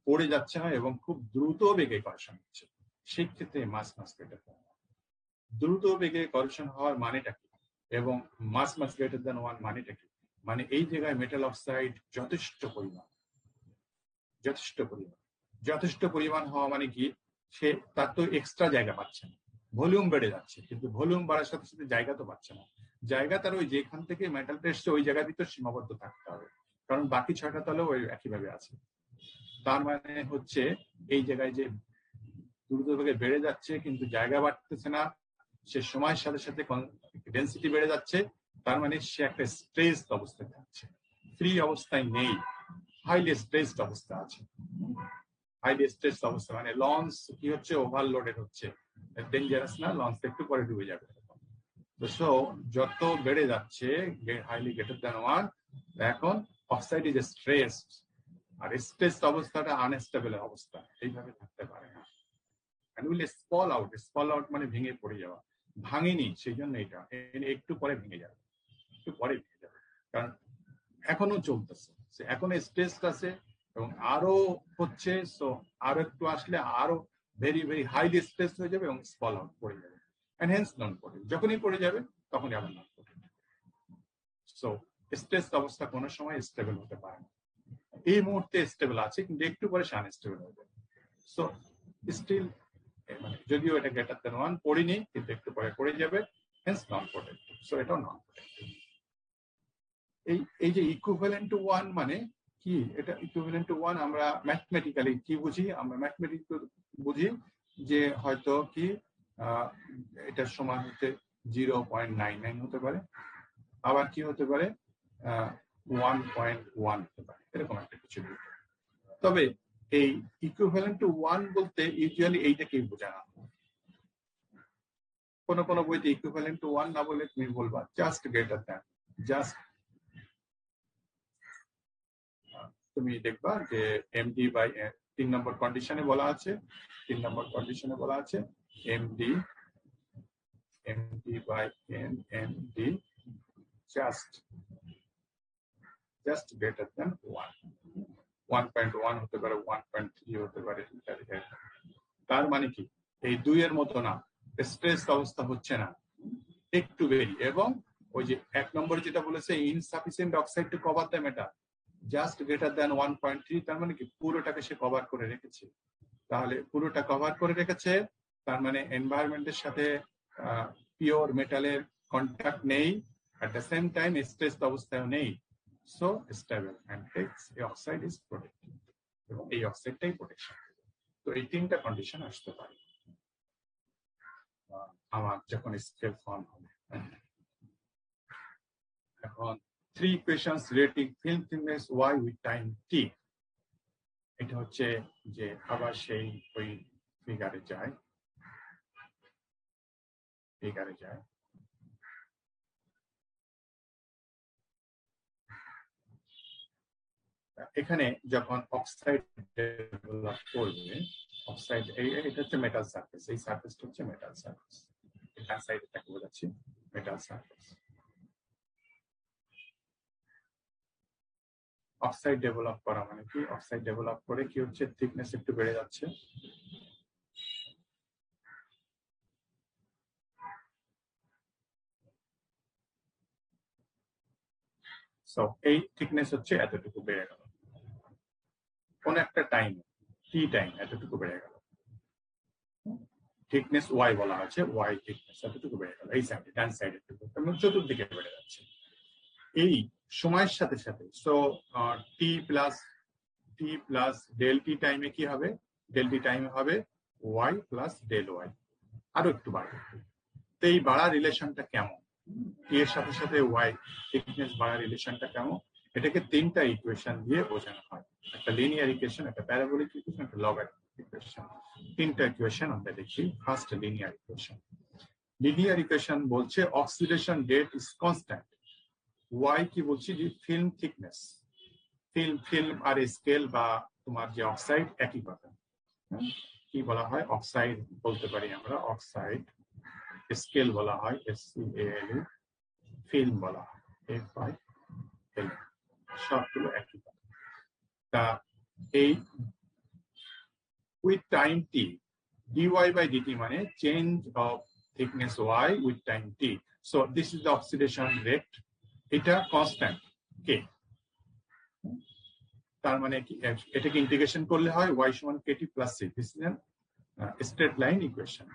পড়ে যাচ্ছে না এবং খুব দ্রুত বেগে করেশন হচ্ছে, সেই ক্ষেত্রে মাচ গ্রেটার দ্যান 1। দ্রুত বেগে করেশন হওয়ার মানেটা কি, এবং মাচ গ্রেটার দ্যান 1 মানেটা কি? মানে এই জায়গায় মেটাল অক্সাইড যথেষ্ট পরিমাণ হওয়া মানে কি? সে তার তো এক্সট্রা জায়গা পাচ্ছে না, ভলিউম বেড়ে যাচ্ছে, কিন্তু ভলিউম বাড়ার সাথে সাথে জায়গা তো পাচ্ছে না। জায়গা তার ওই যেখান থেকে মেটালটা এসছে ওই জায়গা ভিতর সীমাবদ্ধ থাকতে হবে, কারণ বাকি 6টা তলেও ওই একইভাবে আছে। তার মানে হচ্ছে এই জায়গায় যে দ্রুতবেগে বেড়ে যাচ্ছে কিন্তু জায়গা বাড়তেছে না, সে সময়ের সাথে সাথে ডেন্সিটি বেড়ে যাচ্ছে, তার মানে সে একটা স্ট্রেসড অবস্থায় থাকছে, ফ্রি অবস্থায় নেই, হাইলি স্ট্রেসড অবস্থা আছে। হাইলি স্ট্রেসড অবস্থা মানে লঞ্চ কি হচ্ছে? ওভারলোডেড হচ্ছে, ডেঞ্জারাস না, লঞ্চ একটু পরে ডুবে যাবে। সো যত বেড়ে যাচ্ছে হাইলি গ্রেটার দ্যান 1, এখন অক্সাইড ইজ স্ট্রেসড, আর স্ট্রেসড অবস্থাটা আনস্টেবল অবস্থা, এইভাবে থাকতে পারে না। স্পল আউট মানে ভেঙে পড়ে যাওয়া, ভাঙেনি সেই জন্য এটা একটু পরে ভেঙে যাবে, কারণ এখনো চলতেছে, এখনো স্ট্রেসড আছে এবং আরো হচ্ছে। সো আরো একটু আসলে আরো ভেরি ভেরি হাইলি স্ট্রেস হয়ে যাবে এবং স্পল আউট পড়ে যাবে, এন্ড হেন্স নন প্রোটেক্টিভ। যখনই পড়ে যাবে তখনই আবার নন প্রোটেক্টিভ। সো স্ট্রেস অবস্থা কোনো সময় স্টেবল হতে পারে না। এই মুহূর্তে স্টেবল আছে কিন্তু একটু পরে সে আনস্টেবল হয়ে যাবে। সো স্টিল মানে যদিও এটা গ্রেটার দ্যান 1 পড়িনি, কিন্তু একটু পরে পড়ে যাবে, হেন্স নন প্রোটেক্টিভ। সো এটাও নন প্রোটেক্টিভ। এই যে ইকুইভ্যালেন্ট টু 1 মানে কি এটা ইকুইভ্যালেন্ট টু 1 আমরা ম্যাথমেটিক্যালি কি বুঝি, আমরা ম্যাথমেটিক্যালি বুঝি যে হয়তো কি এটার সমান হতে 0.99 হতে পারে, আবার কি হতে পারে 1.1 হতে পারে, এরকম একটা কিছু। তবে এই ইকুইভ্যালেন্ট টু 1 বলতে ইউজুয়ালি এইটাকেই বোঝানো হয়। কোন কোন বইতে ইকুইভ্যালেন্ট টু 1 না বলে তুমি বলবা জাস্ট গ্রেটার দ্যান, জাস্ট। তুমি দেখবা যে এমডি বাই 3 নম্বর কন্ডিশনে বলা আছে, 3 নম্বর কন্ডিশনে বলা আছে MD by NMD just greater than 1, 1.1 হতে পারে, 1.3 হতে পারে। তার মানে কি এই 2 এর মতো না, স্ট্রেস অবস্থা হচ্ছে না, একটু বেশি। এবং ওই যে 1 নম্বর যেটা বলেছে insufficient oxide to cover the metal just greater than 1.3, তার মানে কি পুরোটাকে সে কভার করে রেখেছে। তাহলে পুরোটা কভার করে রেখেছে, তার মানে এনভায়রনমেন্টের সাথে পিওর মেটালের কন্ট্যাক্ট নেই, at the same time stress অবস্থায় নেই, সো স্টেবল এন্ড হেক্স এই অক্সাইড ইজ প্রোটেক্টেড, এবং এই অক্সাইডটাই প্রোটেকশন। তো এই 3টা কন্ডিশন আসতে পারে আমার যখন স্কেল ফর্ম হবে। এখন 3 equations relating film thickness y with time t, এটা হচ্ছে যে আবার সেই ওই ফিগারে যায়, এখানে যখন অক্সাইড ডেভেলপ করবে, অক্সাইড এটা হচ্ছে মেটাল সারফেস, এই সারফেসটা হচ্ছে মেটাল সারফেস, ডান সাইডে তাকে বোঝাচ্ছি মেটাল সারফেস। অক্সাইড ডেভেলপ করা মানে কি, অক্সাইড ডেভেলপ করে কি হচ্ছে থিকনেস একটু বেড়ে যাচ্ছে, সো এই থিকনেস হচ্ছে এতটুকু বেড়ে গেল, কোন একটা টাইম টি টাইম এতটুকু বেড়ে গেল, থিকনেস ওয়াই বলা হয়েছে, ওয়াই থিকনেস এতটুকু বেড়ে গেল, এই সাইডে ডান সাইডে চতুর্দিকে বেড়ে যাচ্ছে এই সময়ের সাথে সাথে। So t plus del t টাইমে কি হবে, ডেল টি টাইমে হবে ওয়াই প্লাস ডেল ওয়াই, আরো একটু বাড়বে। তো এই বাড়া রিলেশনটা কেমন, টি এর সাথে সাথে ওয়াই থিকনেস বাড়া রিলেশনটা কেমন, এটাকে 3টা ইকুয়েশন দিয়ে বোঝানো হয়, একটা লিনিয়ার ইকুয়েশন, একটা প্যারাবোলিক ইকুয়েশন, একটা লগারিথমিক ইকুয়েশন। 3টা ইকুয়েশন আমরা দেখি। First linear equation. Linear equation বলছে oxidation rate is constant, Y কি বলছি যে ফিল্ম থিকনেস, ফিল্ম আর স্কেল বা তোমার যে অক্সাইড একই কথা, কি বলা হয় অক্সাইড বলতে পারি আমরা, অক্সাইড স্কেল বলা হয় SCAL, ফিল্ম বলা হয় FIL, সবগুলো একই কথা। তা এই with time T dy by dt মানে change of thickness y with time t, so this is the oxidation rate, এটা কনস্ট্যান্ট k, তার মানে কি এটাকে ইন্টিগ্রেশন করলে হয় y সমান kt plus c, this is an straight line equation.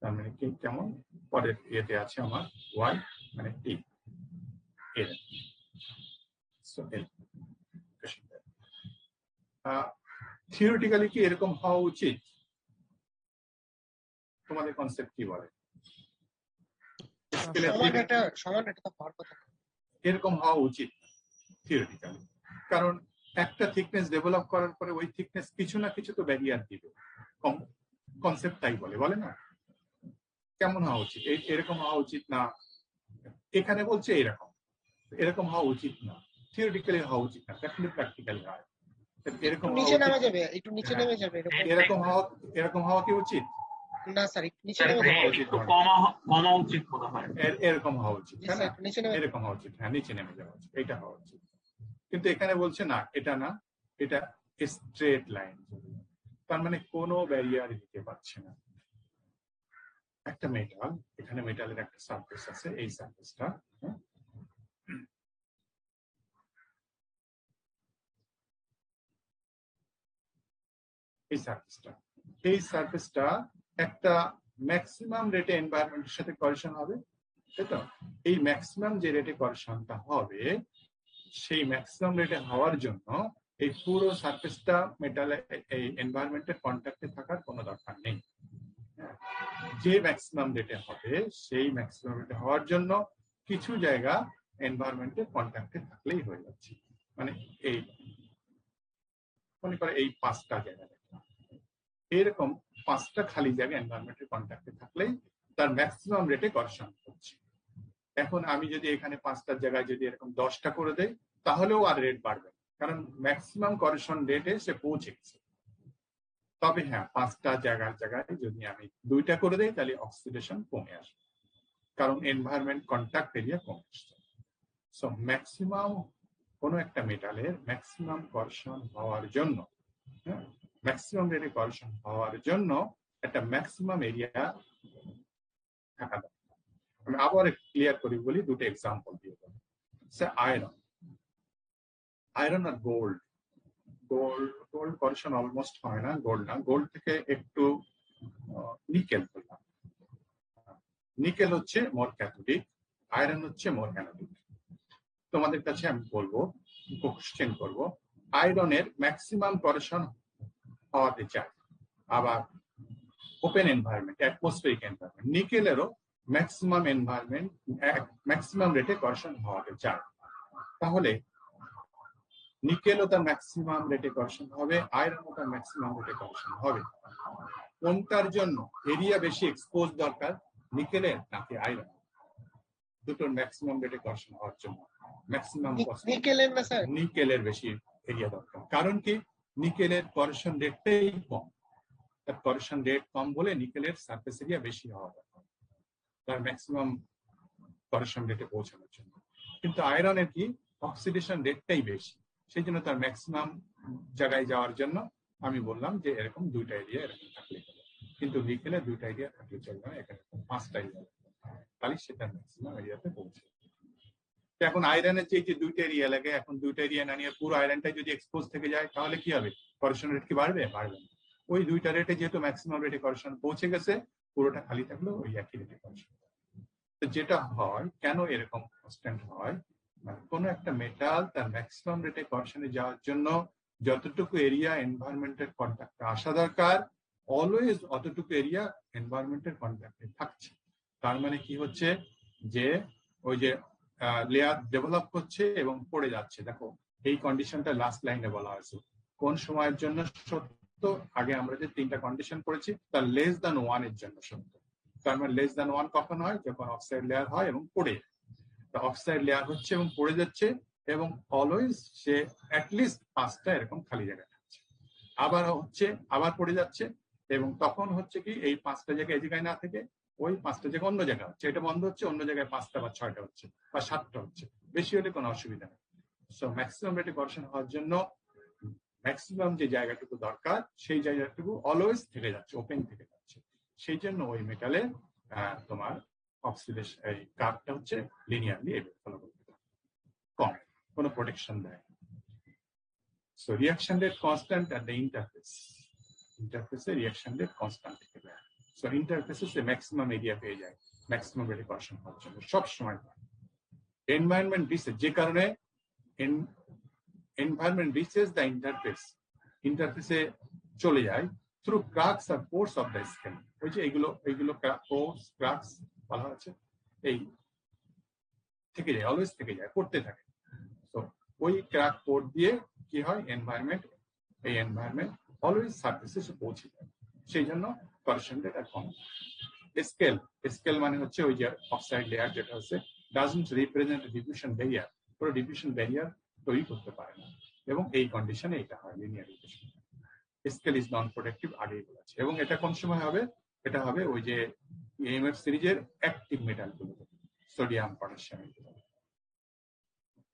তার মানে কি কেমন, পরের ইয়েতে আছে আমার y মানে t l, so l theoretically কি এরকম হওয়া উচিত, তোমাদের কনসেপ্ট কি বলে, এরকম হওয়া উচিত থিওরিটিক্যালি, কারণ একটা থিকনেস ডেভেলপ করার পরে ওই থিকনেস কিছু না কিছু তো ব্যারিয়ার দিবে, কনসেপ্ট তাই বলে না, কেমন হওয়া উচিত, এরকম হওয়া উচিত না, এখানে বলছে এরকম হওয়া উচিত না, থিওরিটিক্যালি হওয়া উচিত না, প্র্যাকটিক্যালি হয় এরকম, নিচে নেমে যাবে, একটু নিচে নেমে যাবে, এরকম হওয়া কি উচিত না স্যার, নিচে নেমে যাওয়া উচিত, একটু কমা উচিত মনে হয়, এরকম হওয়া উচিত, এরকম হওয়া উচিত, হ্যাঁ নিচে নেমে যাওয়া উচিত, এটা হওয়া উচিত। কিন্তু এখানে বলছে না, এটা না, এটা স্ট্রেট লাইন, তার মানে কোনো ব্যারিয়ার দিতে পারছে না। একটা মেটাল, এখানে মেটালের একটা সারফেস আছে, এই সারফেসটা এই সারফেসটা একটা ম্যাক্সিমাম রেটে এনভায়রনমেন্টের সাথে কোরিলেশন হবে, তাই তো? এই ম্যাক্সিমাম যে রেটে কোরিলেশনটা হবে, সেই ম্যাক্সিমাম রেটে হওয়ার জন্য এই পুরো সারফেসটা মেটালে এই এনভায়রনমেন্টের কন্ট্যাক্টে থাকার কোনো দরকার নেই। যে ম্যাক্সিমাম রেটে হবে সেই ম্যাক্সিমাম রেটে হওয়ার জন্য কিছু জায়গা এনভায়রনমেন্টের কন্ট্যাক্টে থাকলেই হয়ে যাচ্ছে। মানে এই মনে করে এই 5টা জায়গা, এরকম 5টা খালি জায়গা এনভায়রনমেন্টের কন্ট্যাক্টে থাকলেই তার ম্যাক্সিমাম রেটে করেকশন হচ্ছে। এখন আমি যদি এখানে 5টা জায়গায় যদি এরকম 10টা করে দেই তাহলেও আর রেট বাড়বে, কারণ ম্যাক্সিমাম করেকশন রেটে সে পৌঁছে গেছে। তবে হ্যাঁ, 5টা জায়গায় যদি আমি 2টা করে দেই তাহলে অক্সিডেশন কমে আসবে, কারণ এনভায়রনমেন্ট কন্ট্যাক্ট এরিয়া কমে আসছে। সো ম্যাক্সিমাম কোন একটা মেটালের ম্যাক্সিমাম করেকশন হওয়ার জন্য, ম্যাক্সিমাম রেটে করেকশন হওয়ার জন্য একটা ম্যাক্সিমাম এরিয়া থাকা দরকার। আমি আবার ক্লিয়ার করি বলি, দুটো এক্সাম্পল দিয়ে বলি। আয়রন আর গোল্ড। গোল্ড করেকশন অলমোস্ট হয় না, গোল্ড না, গোল্ড থেকে একটু নিকেল করলাম। নিকেল হচ্ছে মোর ক্যাথোডিক, আয়রন হচ্ছে মোর অ্যানোডিক। তোমাদের কাছে আমি বলবো, কোশ্চেন করবো, আয়রনের ম্যাক্সিমাম করেকশন হওয়াতে চাই, আবার ওপেন এনভায়রনমেন্ট, অ্যাটমসফিয়ারিক এনভায়রনমেন্ট। নিকেলেরও ম্যাক্সিমাম এনভায়রনমেন্ট ম্যাক্সিমাম রেটে করেকশন হওয়াতে চাই। তাহলে নিকেলও তার ম্যাক্সিমাম রেটে করেকশন হবে, আয়রনও তার ম্যাক্সিমাম রেটে করেকশন হবে। কোনটার জন্য এরিয়া বেশি এক্সপোজ দরকার, নিকেলের নাকি আয়রন? দুটোর ম্যাক্সিমাম রেটে করেকশন হওয়ার জন্য ম্যাক্সিমাম নিকেলের না স্যার? নিকেলের বেশি এরিয়া দরকার। কারণ কি, নিকেলের করেকশন রেটটাই কম, তার করেকশন রেট কম বলে নিকেলের সারফেস এরিয়া বেশি হওয়া দরকার তার ম্যাক্সিমাম করেকশন রেটে পৌঁছানোর জন্য। কিন্তু আয়রনের কি, অক্সিডেশন রেটটাই বেশি, সেই জন্য তার ম্যাক্সিমাম জায়গায় যাওয়ার জন্য আমি বললাম যে এরকম 2টা এরিয়া এরকম থাকলে হবে। কিন্তু নিকেলে 2টা এরিয়া থাকলে চলবে না, এখানে 5টা এরিয়া, তাহলে সেটা ম্যাক্সিমাম এরিয়াতে পৌঁছে। এখন আয়রনের যে 2টা এরিয়া লাগে, এখন 2টা এরিয়া না নিয়ে পুরো আয়রনটা যদি এক্সপোজ থেকে যায় তাহলে কি হবে, করেকশন রেট কি বাড়বে? বাড়বে না। ওই 2টা রেটে যেহেতু ম্যাক্সিমাম রেটে করেকশন পৌঁছে গেছে, পুরোটা খালি থাকলো ওই একই রেটে করেকশন। তো যেটা হয়, কেন এরকম কনস্ট্যান্ট হয়, কোন একটা মেটাল তার ম্যাক্সিমাম রেটে করেকশনে যাওয়ার জন্য যতটুকু এরিয়া এনভায়রনমেন্টের কন্ট্যাক্টে আসা দরকার, অলওয়েজ অতটুকু এরিয়া এনভায়রনমেন্টের কন্ট্যাক্টে থাকছে। তার মানে কি হচ্ছে, যে ওই যে লেয়ার ডেভেলপ হচ্ছে এবং পড়ে যাচ্ছে। দেখো এই কন্ডিশনটা লাস্ট লাইনে বলা হয়েছে, কোন সময়ের জন্য সত্য, আগে আমরা যে 3টা কন্ডিশন পড়েছি তার লেস দ্যান 1 এর জন্য সত্য। তার মানে লেস দ্যান 1 কখন হয়, যখন অক্সাইড লেয়ার হয় এবং পড়ে যায়। অক্সাইড লেয়ার হচ্ছে এবং পড়ে যাচ্ছে, এবং অলওয়েজ সে অ্যাটলিস্ট 5টা এরকম খালি জায়গা থাকছে, আবার হচ্ছে আবার পড়ে যাচ্ছে, এবং তখন হচ্ছে কি এই 5টা জায়গা এই জায়গায় না থেকে ওই 5টা জায়গা অন্য জায়গা হচ্ছে, এটা বন্ধ হচ্ছে, অন্য জায়গায় 5টা বা 6টা হচ্ছে বা 7টা হচ্ছে, বেশি হলে কোনো অসুবিধা নেই। সো ম্যাক্সিমাম রেটে করেকশন হওয়ার জন্য ম্যাক্সিমাম যে জায়গাটুকু দরকার সেই জায়গাটুকু অলওয়েজ থেকে যাচ্ছে, ওপেন থেকে যাচ্ছে। সেই জন্য ওই মেটালে তোমার অক্সিডেশন এই কার্ভটা হচ্ছে লিনিয়ারলি এভাবে ফলো করতে কম, কোনো প্রোটেকশন দেয়। So reaction rate constant at the ইন্টারফেসে রিঅ্যাকশন রেট কনস্ট্যান্ট থেকে দেয়। সো ইন্টারফেসে সে ম্যাক্সিমাম এরিয়া পেয়ে যায় ম্যাক্সিমাম রেটে করেকশন হওয়ার জন্য সব সময়। এনভায়রনমেন্ট রিসেস, যে কারণে environment reaches the ইন্টারফেসে চলে যায় থ্রু ক্রাকস আর পোরস অফ দ্য স্কিন। ওই যে এইগুলো পোরস ক্রাকস বলা হচ্ছে, এই থেকে যায়, অলওয়েজ থেকে যায়, পড়তে থাকে। তো ওই ক্রাক পোর দিয়ে কি হয়, এই এনভায়রনমেন্ট অলওয়েজ সারফেসে পৌঁছে যায়, সেই জন্য করেকশন রেট কম। স্কেল মানে হচ্ছে ওই যে অক্সাইড লেয়ার, যেটা হচ্ছে ডাজন্ট রিপ্রেজেন্ট ডিফিউশন ব্যারিয়ার, পুরো ডিফিউশন ব্যারিয়ার তৈরি করতে পারে না, এবং এই কন্ডিশনে এটা হয় linear diffusion. Scale is non protective, আগেই বলেছে। এবং এটা কোন সময় হবে, এটা হবে ওই যে EMF সিরিজের অ্যাক্টিভ মেটাল গুলো, সোডিয়াম, পটাশিয়াম,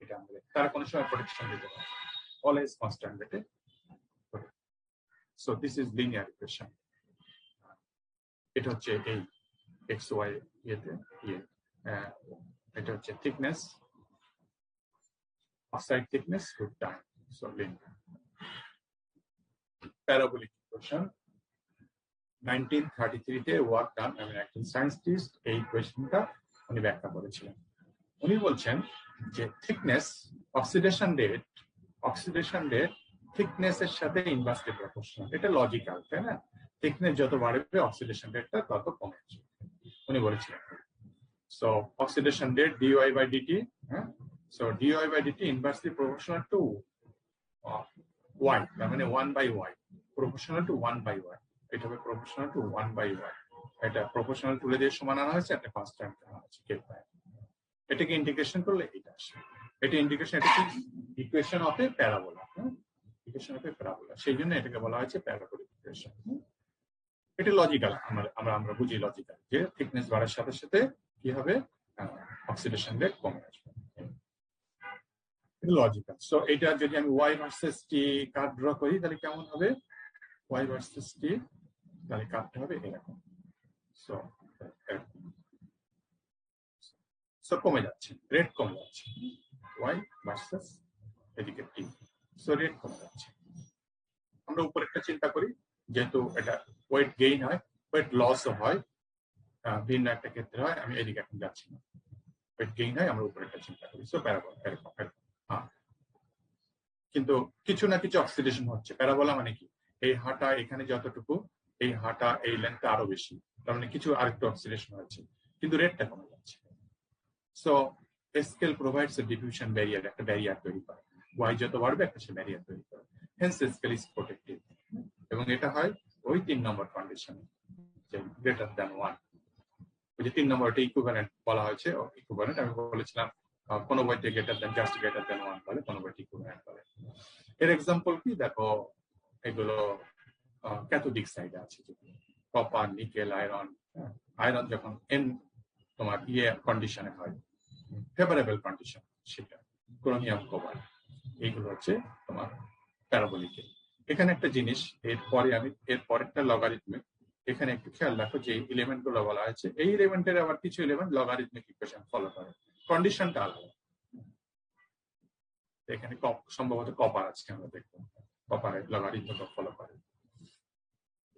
এটা আমাদের তারা কোনো সময় প্রোটেকশন দিতে পারে, অলওয়েজ কনস্ট্যান্ট রেটে। So this is linear equation. এটা হচ্ছে এই XY ইয়েতে এটা হচ্ছে thickness, oxide thickness with time, so linear. Parabolic equation 1933-তে ওয়ার্ক ডান, আমি একজন সায়েন্টিস্ট, এই কোয়েশ্চেনটা উনি ব্যাখ্যা করেছিলেন। উনি বলছেন যে থিকনেস, অক্সিডেশন রেট থিকনেস এর সাথে ইনভার্সলি প্রপোর্শনাল। এটা লজিক্যাল, তাই না? থিকনেস যত বাড়বে অক্সিডেশন রেটটা তত কমে আসবে, উনি বলেছিলেন। So oxidation rate dy by dt, হ্যাঁ, so dy by dt inversely proportional to y, তার মানে 1/y, প্রপোর্শনাল টু 1/y। এটা হবে প্রপোর্শনাল টু 1/y। এটা প্রপোর্শনাল টুলে দিয়ে সমান আনা হয়েছে, একটা কনস্ট্যান্ট আনা হয়েছে কে প্রাইম। এটাকে ইন্টিগ্রেশন করলে এটা আসে। এটা ইন্টিগ্রেশন, এটা কি ইকুয়েশন অফ এ প্যারাবোলা, হ্যাঁ, ইকুয়েশন অফ এ প্যারাবোলা, সেই জন্য এটাকে বলা হয়েছে প্যারাবোলিক ইকুয়েশন। এটা লজিক্যাল, আমরা বুঝি লজিক্যাল যে থিকনেস বাড়ার সাথে সাথে কি হবে, অক্সিডেশন রেট কমে আসবে, এটা লজিক্যাল। সো এটা যদি আমি y versus t curve draw করি তাহলে কেমন হবে, ওয়াই ভার্সেস টি, তাহলে কার্ভটা হবে এরকম। সো সো কমে যাচ্ছে, রেট কমে যাচ্ছে, ওয়াই ভার্সেস এদিকে টি, সো রেট কমে যাচ্ছে। আমরা উপরেরটা চিন্তা করি, যেহেতু এটা ওয়েট গেইন হয়, ওয়েট লসও হয়, ভিন্ন একটা ক্ষেত্রে হয়, আমি এদিকে এখন যাচ্ছি না, ওয়েট গেইন হয়, আমরা উপরেরটা চিন্তা করি। সো প্যারাবোলা এরকম, হ্যাঁ, কিন্তু কিছু না কিছু অক্সিডেশন হচ্ছে। প্যারাবোলা মানে কি, এই হাঁটা এখানে যতটুকু, এই হাঁটা এই লেন্থটা আরো বেশি, তার মানে কিছু আরেকটু অক্সিডেশন হচ্ছে, কিন্তু রেটটা কমে যাচ্ছে। So scale provides a diffusion barrier, একটা ব্যারিয়ার তৈরি করে, ওয়াই যত বাড়বে একটা সে ব্যারিয়ার তৈরি করে, হেন্স স্কেল ইজ প্রোটেক্টেড। এবং এটা হয় ওই 3 নম্বর কন্ডিশনে, যে গ্রেটার দ্যান 1। ওই যে 3 নম্বরটা ইকুইভ্যালেন্ট বলা হয়েছে, ইকুইভ্যালেন্ট আমি বলেছিলাম, কোন বইতে greater than, just greater than 1 বলে, কোন বইতে ইকুইভ্যালেন্ট বলে। এর এক্সাম্পল কি দেখো, এগুলো ক্যাথোডিক সাইডে আছে, কপার, নিকেল, আয়রন। আয়রন যখন এন তোমার কন্ডিশনে হয়, ফেভারেবল কন্ডিশন, সেটা ক্রোমিয়াম, কপার, এইগুলো হচ্ছে তোমার প্যারাবোলিক। এখানে একটা জিনিস, এর পরেরটা লগারিথমিক, এখানে একটু খেয়াল রাখো যে এলিমেন্ট গুলো বলা হয়েছে, এই এলিমেন্টের আবার কিছু এলিমেন্ট লগারিথমিক ইকুয়েশন ফলো করে, কন্ডিশনটা আলাদা। এখানে সম্ভবত কপার আছে, আমরা দেখবো কপারের লগারিথমিক ফলো করে।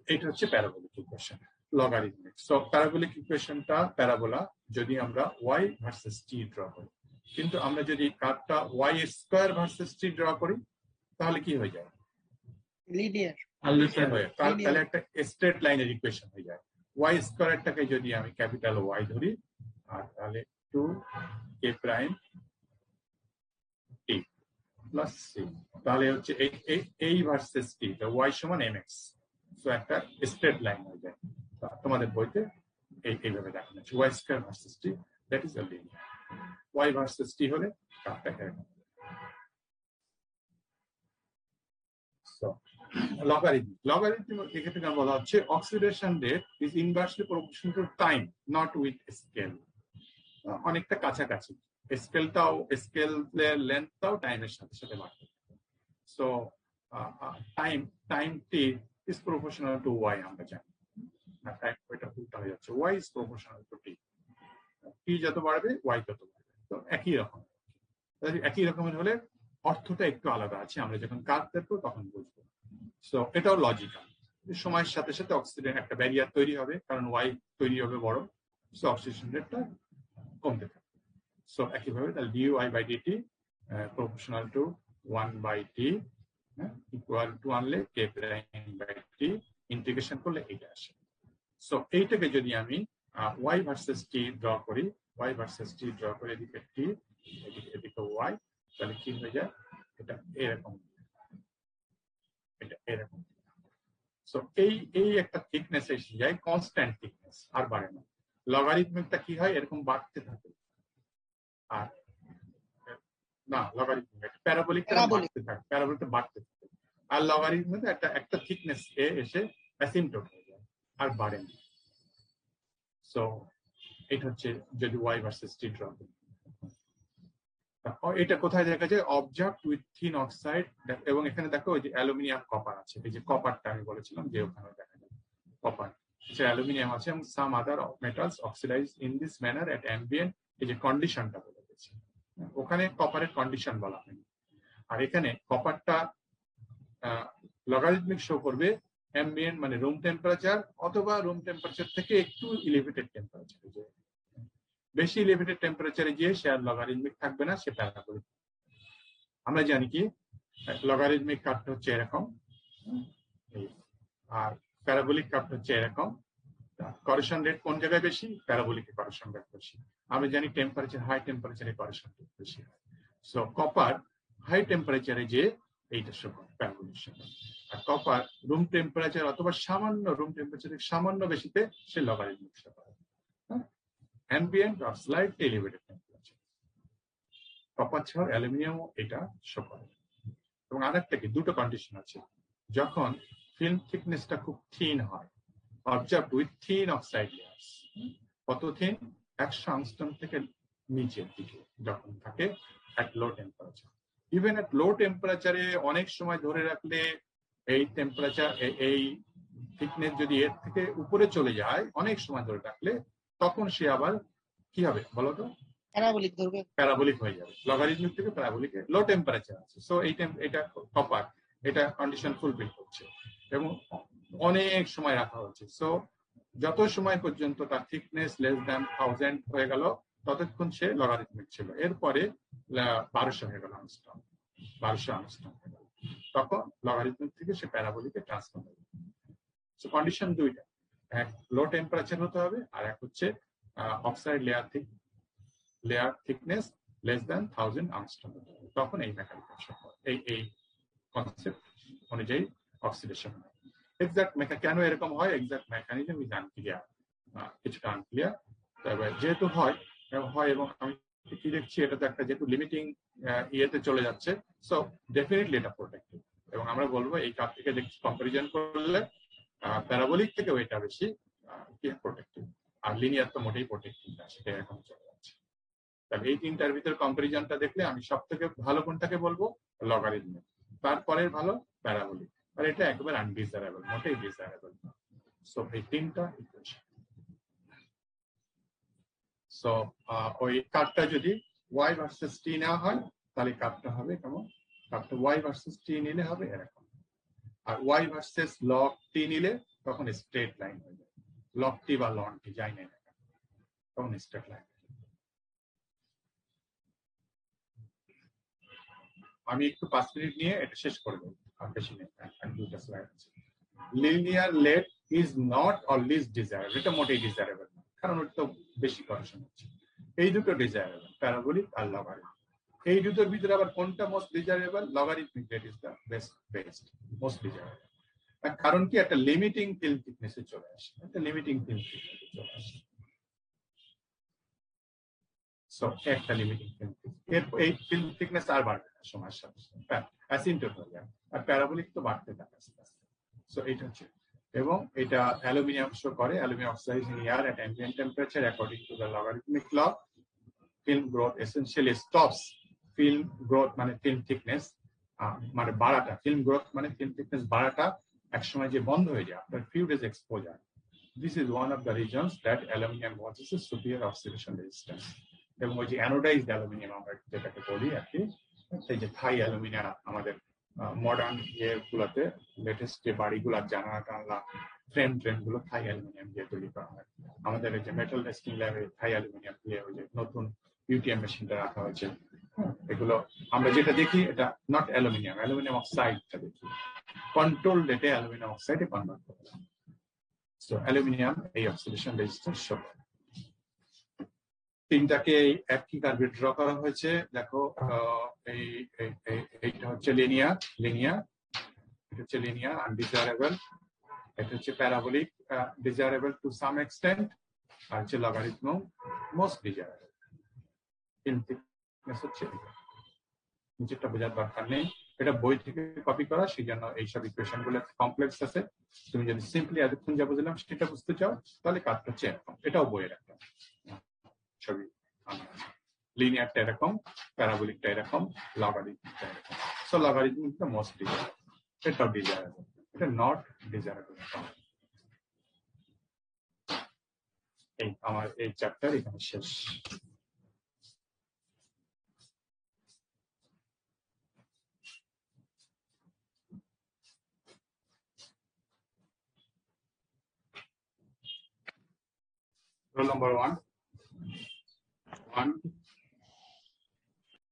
এটা হচ্ছে parabolic equation, logarithmic. So parabolic ইকুয়েশনটা প্যারাবোলা যদি আমরা ওয়াই ভার্সেস টি ড্র করি, কিন্তু আমরা যদি কার্ভটা y square versus t draw করি তাহলে কি হয়ে যায়, লিনিয়ার, তাহলে একটা স্ট্রেট লাইনের ইকুয়েশন হয়ে যায়। ওয়াই স্কোয়ারটাকে যদি আমি ক্যাপিটাল ওয়াই ধরি, আর তাহলে 2k প্রাইম টি প্লাস সি, তাহলে হচ্ছে এই ভার্সেস টি, ওয়াই সমান mx, সো একটা স্ট্রেট লাইন হয়ে যায়। তোমাদের বইতে এইভাবে দেখানো হচ্ছে, y square versus t, that is a linear. Y versus t হলে কার্ভটা এরকম। লগারিথমিক এক্ষেত্রে বলা হচ্ছে oxidation rate is inversely proportional to time, not with scale. অনেকটা কাছাকাছি, স্কেলটাও, স্কেলের লেন্থটাও টাইমের সাথে সাথে বাড়বে। So time t is proportional to y, আমরা জানি না, টাইম এটা উল্টা হয়ে যাচ্ছে, ওয়াই ইজ প্রপোর্শনাল টু টি, টি যত বাড়বে ওয়াই তত বাড়বে। তো একই রকম, একই রকমের হলে অর্থটা একটু আলাদা আছে, আমরা যখন কাজ দেখবো তখন বুঝবো। সো এটাও লজিক্যাল, সময়ের সাথে সাথে অক্সিডেন্ট একটা ব্যারিয়ার তৈরি হবে, কারণ ওয়াই তৈরি হবে বড়, সো অক্সিডেশন রেটটা কমতে থাকবে। সো একইভাবে তাহলে d y by d t proportional to 1/t equal to আনলে k prime by t, integration করলে এটা আসে। সো এইটাকে যদি আমি ওয়াই ভার্সেস টি ড্র করি, ওয়াই ভার্সেস টি ড্র করে এদিকে টি, এদিকে ওয়াই, তাহলে কি হয়ে যায়, এটা এরকম, এটা এরকম। সো এই একটা থিকনেস এসে যায়, কনস্ট্যান্ট থিকনেস, আর বাড়ে না। লগারিথমিকটা কি হয়, এরকম বাড়তে থাকে, আর না লগারিথমিক প্যারাবোলিকটা বাড়তে থাকে, প্যারাবোলিকটা বাড়তে থাকে, আর লগারিথমিক একটা থিকনেস এসে অ্যাসিম্পটোট হয়ে যায়, আর বাড়ে না। সো এটা হচ্ছে যদি ওয়াই ভার্সেস টি ড্র করি। এটা কোথায় দেখা যায়, অবজেক্ট উইথ থিন অক্সাইড, এবং এখানে দেখো ওই যে অ্যালুমিনিয়াম কপার আছে, এই যে কপারটা আমি বলেছিলাম যে ওখানে দেখা যায় কপার, অ্যালুমিনিয়াম আছে, এবং some other metals oxidise in this manner at ambient, এই যে কন্ডিশনটা বলে গেছে, ওখানে কপারের কন্ডিশন বলা হয়নি। আর এখানে কপারটা লগারিথমিক শো করবে অ্যাম্বিয়েন্ট মানে রুম টেম্পারেচার, অথবা রুম টেম্পারেচার থেকে একটু এলিভেটেড টেম্পারেচার, বেশি এলিভেটেড টেম্পারেচারে গিয়ে সে আর লগারিথমিক থাকবে না, সে প্যারাবোলিক। আমরা জানি কি লগারিদমিক কার্ভটা হচ্ছে এরকম, আর প্যারাবোলিক কার্ভটা হচ্ছে এরকম। করেকশন রেট কোন জায়গায় বেশি? প্যারাবোলিকে করেকশন রেট বেশি। আমরা জানি টেম্পারেচার, হাই টেম্পারেচারে করেকশন রেট বেশি হয়। সো কপার হাই টেম্পারেচারে যে এইটা শো করে প্যারাবোলিক শো করে, আর কপার রুম টেম্পারেচার অথবা সামান্য রুম টেম্পারেচারের সামান্য বেশিতে সে লগারিদমিক শো করে। Ambient or slightly elevated temperature copper ছাড়া অ্যালুমিনিয়ামও এটা শো করে। এবং আরেকটা কি, দুটো কন্ডিশন আছে। যখন ফিল্ম থিকনেসটা খুব থিন হয়, observed with thin oxide layers, কত থিন? 100 আংস্ট্রম থেকে নিচের দিকে যখন থাকে at low temperature. Even at low temperature অনেক সময় ধরে রাখলে এই টেম্পারেচার, এই থিকনেস যদি এর থেকে উপরে চলে যায় অনেক সময় ধরে রাখলে, তখন সে আবার কি হবে বলতো? প্যারাবোলিক ধরবে, প্যারাবোলিক হয়ে যাবে। লগারিদমিক থেকে প্যারাবোলিকে লো টেম্পারেচার আছে। সো এটা কপার এটা কন্ডিশন ফুলফিল করছে এবং অনেক সময় রাখা হচ্ছে। সো যত সময় পর্যন্ত তার থিকনেস লেস দ্যান 1000 হয়ে গেল ততক্ষণ সে লগারিদমিক ছিল। এরপরে 1200 হয়ে গেল আংস্ট্রম, 1200 আংস্ট্রম হয়ে গেল, তখন লগারিদমিক থেকে সে প্যারাবোলিকে ট্রান্সফার হবে। সো কন্ডিশন দুইটা, এক লো টেম্পারেচার হতে হবে, আর এক হচ্ছে oxide layer thickness less than 1000 আংস্ট্রম, তখন এই মেকানিজম এই কনসেপ্ট অনুযায়ী অক্সিডেশন হয়। এক্সাক্ট কেন এরকম হয়, এক্সাক্ট মেকানিজম ইজ আনক্লিয়ার, কিছুটা আনক্লিয়ার। তবে যেহেতু হয় এবং আমি কি দেখছি এটা তো একটা যেহেতু লিমিটিং ইয়েতে চলে যাচ্ছে, সো ডেফিনেটলি এটা প্রোটেক্টিভ। এবং আমরা বলবো এই কাপ থেকে দেখছি কম্পারিজন করলে প্যারাবোলিক থেকেও এটা বেশি প্রোটেক্টিভ, আর লিনিয়ার তো মোটেই প্রোটেক্টিভ না, সেটা এখন চলে যাচ্ছে। তাহলে এই তিনটার ভিতর কম্পারিজনটা দেখলে আমি সব থেকে ভালো কোনটাকে বলবো? লগারিদমিক। তারপরের ভালো প্যারাবোলিক, আর এটা একেবারে আনডিজারেবল, মোটেই ডিজারেবল না। সো এই তিনটা ইকুয়েশন। সো ওই কার্ভটা যদি y ভার্সেস t নেওয়া হয় তাহলে কার্ভটা হবে কেমন? কার্ভটা y ভার্সেস t নিলে হবে এরকম, আর y ভার্সেস log t নিলে তখন স্ট্রেট লাইন হয়ে যাবে। log t বা ln t যাই না তখন স্ট্রেট লাইন। আমি একটু 5 মিনিট নিয়ে এটা শেষ করে দেবো, আর বেশি নেই, আর দুটো স্লাইড আছে। Linear rate is not always desirable, এটা মোটেই ডিজায়ারেবল না, কারণ ওটা তো বেশি করেকশন হচ্ছে। এই দুটো ডিজায়ারেবল, প্যারাবোলিক আর লগারিদমিক। এই দুটোর ভিতরে আবার কোনটা most desirable? Logarithmic, that is the best most desirable. কারণ কি, একটা লিমিটিং ফিল্ম থিকনেসে চলে আসে, একটা লিমিটিং ফিল্ম থিকনেসে চলে আসে। সো একটা লিমিটিং ফিল্ম থিকনেস, এই ফিল্ম থিকনেস আর বাড়বে না সময়ের সাথে সাথে, অ্যাসিম্পটোট হয়ে যাবে। আর প্যারাবোলিক তো বাড়তে থাকে আস্তে আস্তে। সো এটা হচ্ছে, এবং এটা অ্যালুমিনিয়াম শো করে, aluminium oxide in air at ambient temperature according to the logarithmic law. Film growth essentially stops film growth মানে film thickness মানে বাড়াটা, film growth মানে film thickness বাড়াটা একসময় যে বন্ধ হয়ে যায় after few days exposure. This is one of the reasons that aluminum possesses superior oxidation resistance. এবং ওই যে অ্যানোডাইজড অ্যালুমিনিয়াম আমরা যেটাকে বলি আর কি, সেই যে থাই অ্যালুমিনিয়াম আমাদের মডার্ন ইয়েগুলোতে লেটেস্ট যে বাড়িগুলার জানালা টানলা ফ্রেম গুলো থাই অ্যালুমিনিয়াম দিয়ে তৈরি করা হয়। আমাদের এই যে মেটাল টেস্টিং ল্যাবে থাই অ্যালুমিনিয়াম দিয়ে ওই যে নতুন ইউটিএম মেশিনটা রাখা হয়েছে, এগুলো আমরা যেটা দেখি এটা নট অ্যালুমিনিয়াম, অ্যালুমিনিয়াম অক্সাইডটা দেখি, কন্ট্রোল রেটে অ্যালুমিনিয়াম অক্সাইডে কনভার্ট করে। সো অ্যালুমিনিয়াম এই অক্সিডেশন রেজিস্ট্যান্স শো করে। তিনটাকে একই কার্ভে ড্র করা হয়েছে, দেখো এইটা হচ্ছে লিনিয়ার, এটা হচ্ছে লিনিয়ার আনডিজায়ারেবল, এটা হচ্ছে parabolic desirable to some extent, আর হচ্ছে logarithmic most desirable. Film thickness হচ্ছে নিচেরটা বোঝার দরকার নেই, এটা বই থেকে কপি করা, সেই জন্য এইসব ইকুয়েশন গুলো কমপ্লেক্স আছে। তুমি যদি সিম্পলি এতক্ষণ যা বুঝলাম সেটা বুঝতে চাও তাহলে কাজটা হচ্ছে এরকম, এটাও বইয়ের একটা ছবি। লিনিয়ারটা এরকম, প্যারাবোলিকটা এরকম, লগারিদমিকটা এরকম। সো লগারিদমিকটা মোস্ট ডিজায়ারেবল, এটাও ডিজায়ারেবল, এটা নট ডিজায়ারেবল। এই আমার এই চ্যাপ্টার এখানে শেষ। Roll number 1।